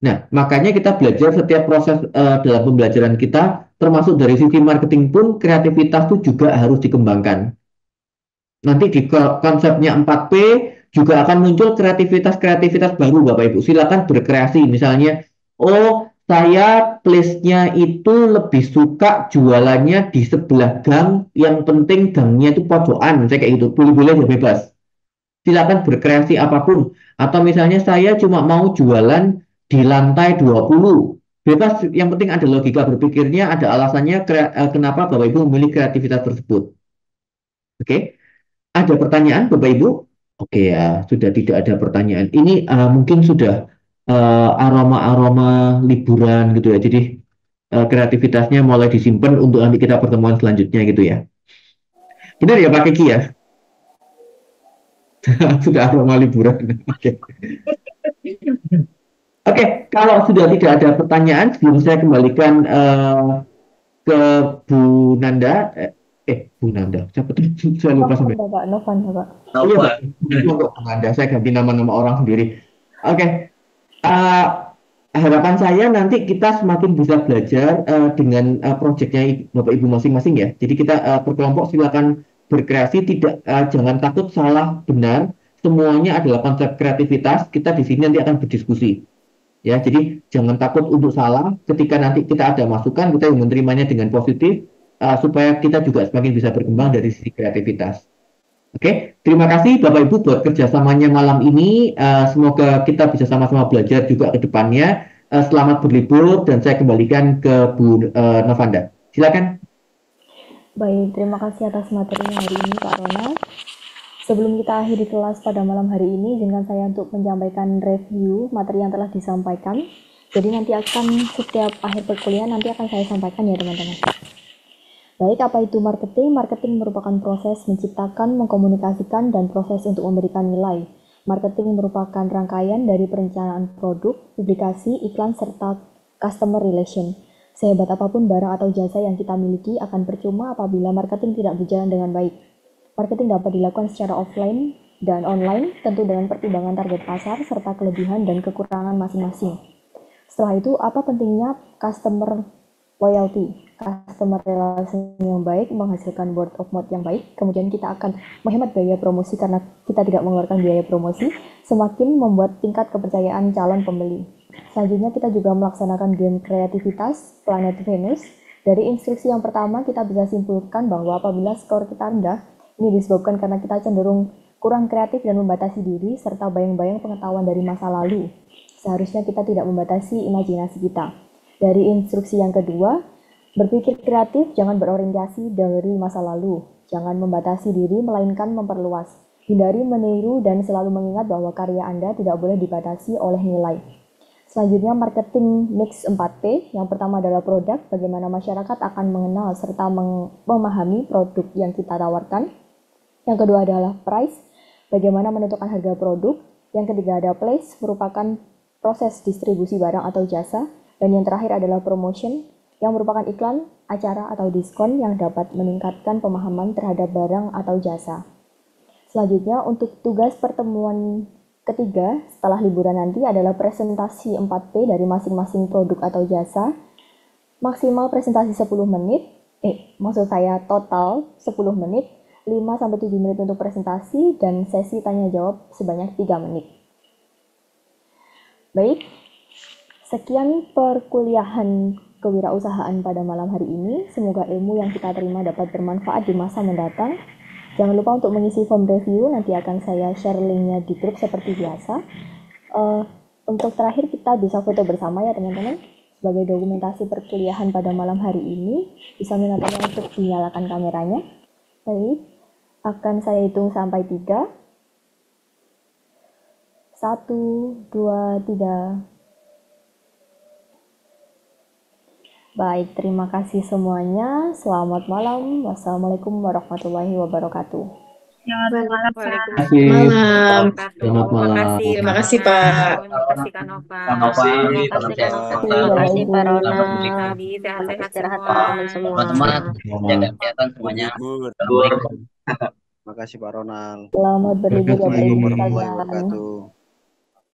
Nah, makanya kita belajar setiap proses dalam pembelajaran kita, termasuk dari sisi marketing pun, kreativitas itu juga harus dikembangkan. Nanti di konsepnya 4P juga akan muncul kreativitas-kreativitas baru, Bapak Ibu. Silakan berkreasi, misalnya, saya place-nya itu lebih suka jualannya di sebelah gang, yang penting gangnya itu pojokan, saya kayak gitu, boleh-boleh ya bebas. Silakan berkreasi apapun. Atau misalnya saya cuma mau jualan di lantai 20. Bebas, yang penting ada logika berpikirnya, ada alasannya kenapa Bapak Ibu memilih kreativitas tersebut. Oke, ada pertanyaan Bapak Ibu? Oke ya, sudah tidak ada pertanyaan. Ini mungkin sudah aroma-aroma liburan gitu ya. Jadi kreativitasnya mulai disimpan untuk nanti kita pertemuan selanjutnya gitu ya. Benar ya Pak Kiki ya? Sudah aroma liburan. Oke. Oke, kalau sudah tidak ada pertanyaan, sebelum saya kembalikan ke Bu Nanda, Bu Nanda, siapa tuh? Saya lupa sampai. Bapak Novan, Bapak. Oh iya, Pak. Untuk Bu Nanda, saya ganti nama-nama orang sendiri. Oke, harapan saya nanti kita semakin bisa belajar dengan proyeknya Bapak Ibu masing-masing ya. Jadi kita per kelompok silakan berkreasi, jangan takut salah benar. Semuanya adalah konsep kreativitas. Kita di sini nanti akan berdiskusi. Ya, jadi jangan takut untuk salah. Ketika nanti kita ada masukan, kita menerimanya dengan positif supaya kita juga semakin bisa berkembang dari sisi kreativitas. Oke, terima kasih Bapak Ibu buat kerjasamanya malam ini. Semoga kita bisa sama-sama belajar juga ke depannya. Selamat berlibur dan saya kembalikan ke Bu Novanda. Silakan. Baik, terima kasih atas materinya hari ini Pak Ronald. Sebelum kita akhiri kelas pada malam hari ini, izinkan saya untuk menyampaikan review materi yang telah disampaikan. Jadi nanti akan setiap akhir perkuliahan nanti akan saya sampaikan ya teman-teman. Baik, apa itu marketing? Marketing merupakan proses menciptakan, mengkomunikasikan, dan proses untuk memberikan nilai. Marketing merupakan rangkaian dari perencanaan produk, publikasi, iklan, serta customer relation. Sehebat apapun barang atau jasa yang kita miliki akan percuma apabila marketing tidak berjalan dengan baik. Marketing dapat dilakukan secara offline dan online, tentu dengan pertimbangan target pasar serta kelebihan dan kekurangan masing-masing. Setelah itu, apa pentingnya customer loyalty? Customer relation yang baik menghasilkan word of mouth yang baik, kemudian kita akan menghemat biaya promosi karena kita tidak mengeluarkan biaya promosi, semakin membuat tingkat kepercayaan calon pembeli. Selanjutnya kita juga melaksanakan game kreativitas Planet Venus. Dari instruksi yang pertama kita bisa simpulkan bahwa apabila skor kita rendah, ini disebabkan karena kita cenderung kurang kreatif dan membatasi diri serta bayang-bayang pengetahuan dari masa lalu. Seharusnya kita tidak membatasi imajinasi kita. Dari instruksi yang kedua, berpikir kreatif jangan berorientasi dari masa lalu. Jangan membatasi diri melainkan memperluas. Hindari meniru dan selalu mengingat bahwa karya Anda tidak boleh dibatasi oleh nilai. Selanjutnya marketing mix 4P. Yang pertama adalah produk, bagaimana masyarakat akan mengenal serta memahami produk yang kita tawarkan. Yang kedua adalah price, bagaimana menentukan harga produk. Yang ketiga ada place, merupakan proses distribusi barang atau jasa. Dan yang terakhir adalah promotion, yang merupakan iklan, acara atau diskon yang dapat meningkatkan pemahaman terhadap barang atau jasa. Selanjutnya untuk tugas pertemuan ketiga setelah liburan nanti adalah presentasi 4P dari masing-masing produk atau jasa. Maksimal presentasi 10 menit, maksud saya total 10 menit, 5-7 menit untuk presentasi, dan sesi tanya jawab sebanyak 3 menit. Baik, sekian perkuliahan kewirausahaan pada malam hari ini. Semoga ilmu yang kita terima dapat bermanfaat di masa mendatang. Jangan lupa untuk mengisi form review, nanti akan saya share linknya di grup seperti biasa. Untuk terakhir kita bisa foto bersama ya teman-teman, sebagai dokumentasi perkuliahan pada malam hari ini. Bisa minta tolong untuk dinyalakan kameranya. Baik, akan saya hitung sampai 3. 1, 2, 3. Baik, terima kasih semuanya. Selamat malam. Wassalamualaikum warahmatullahi wabarakatuh. Selamat malam, Pak. Malam. Selamat malam. Terima kasih Pak. Terima kasih Kak Nova. Terima kasih. Terima kasih Pak Ronald. Sehat-sehat Istirahat semua. teman-teman semua. Semangat, jaga kesehatan semuanya. Terima kasih Pak Ronald. Selamat berlibur Bapak Ibu Assalamualaikum warahmatullahi sekalian. wabarakatuh.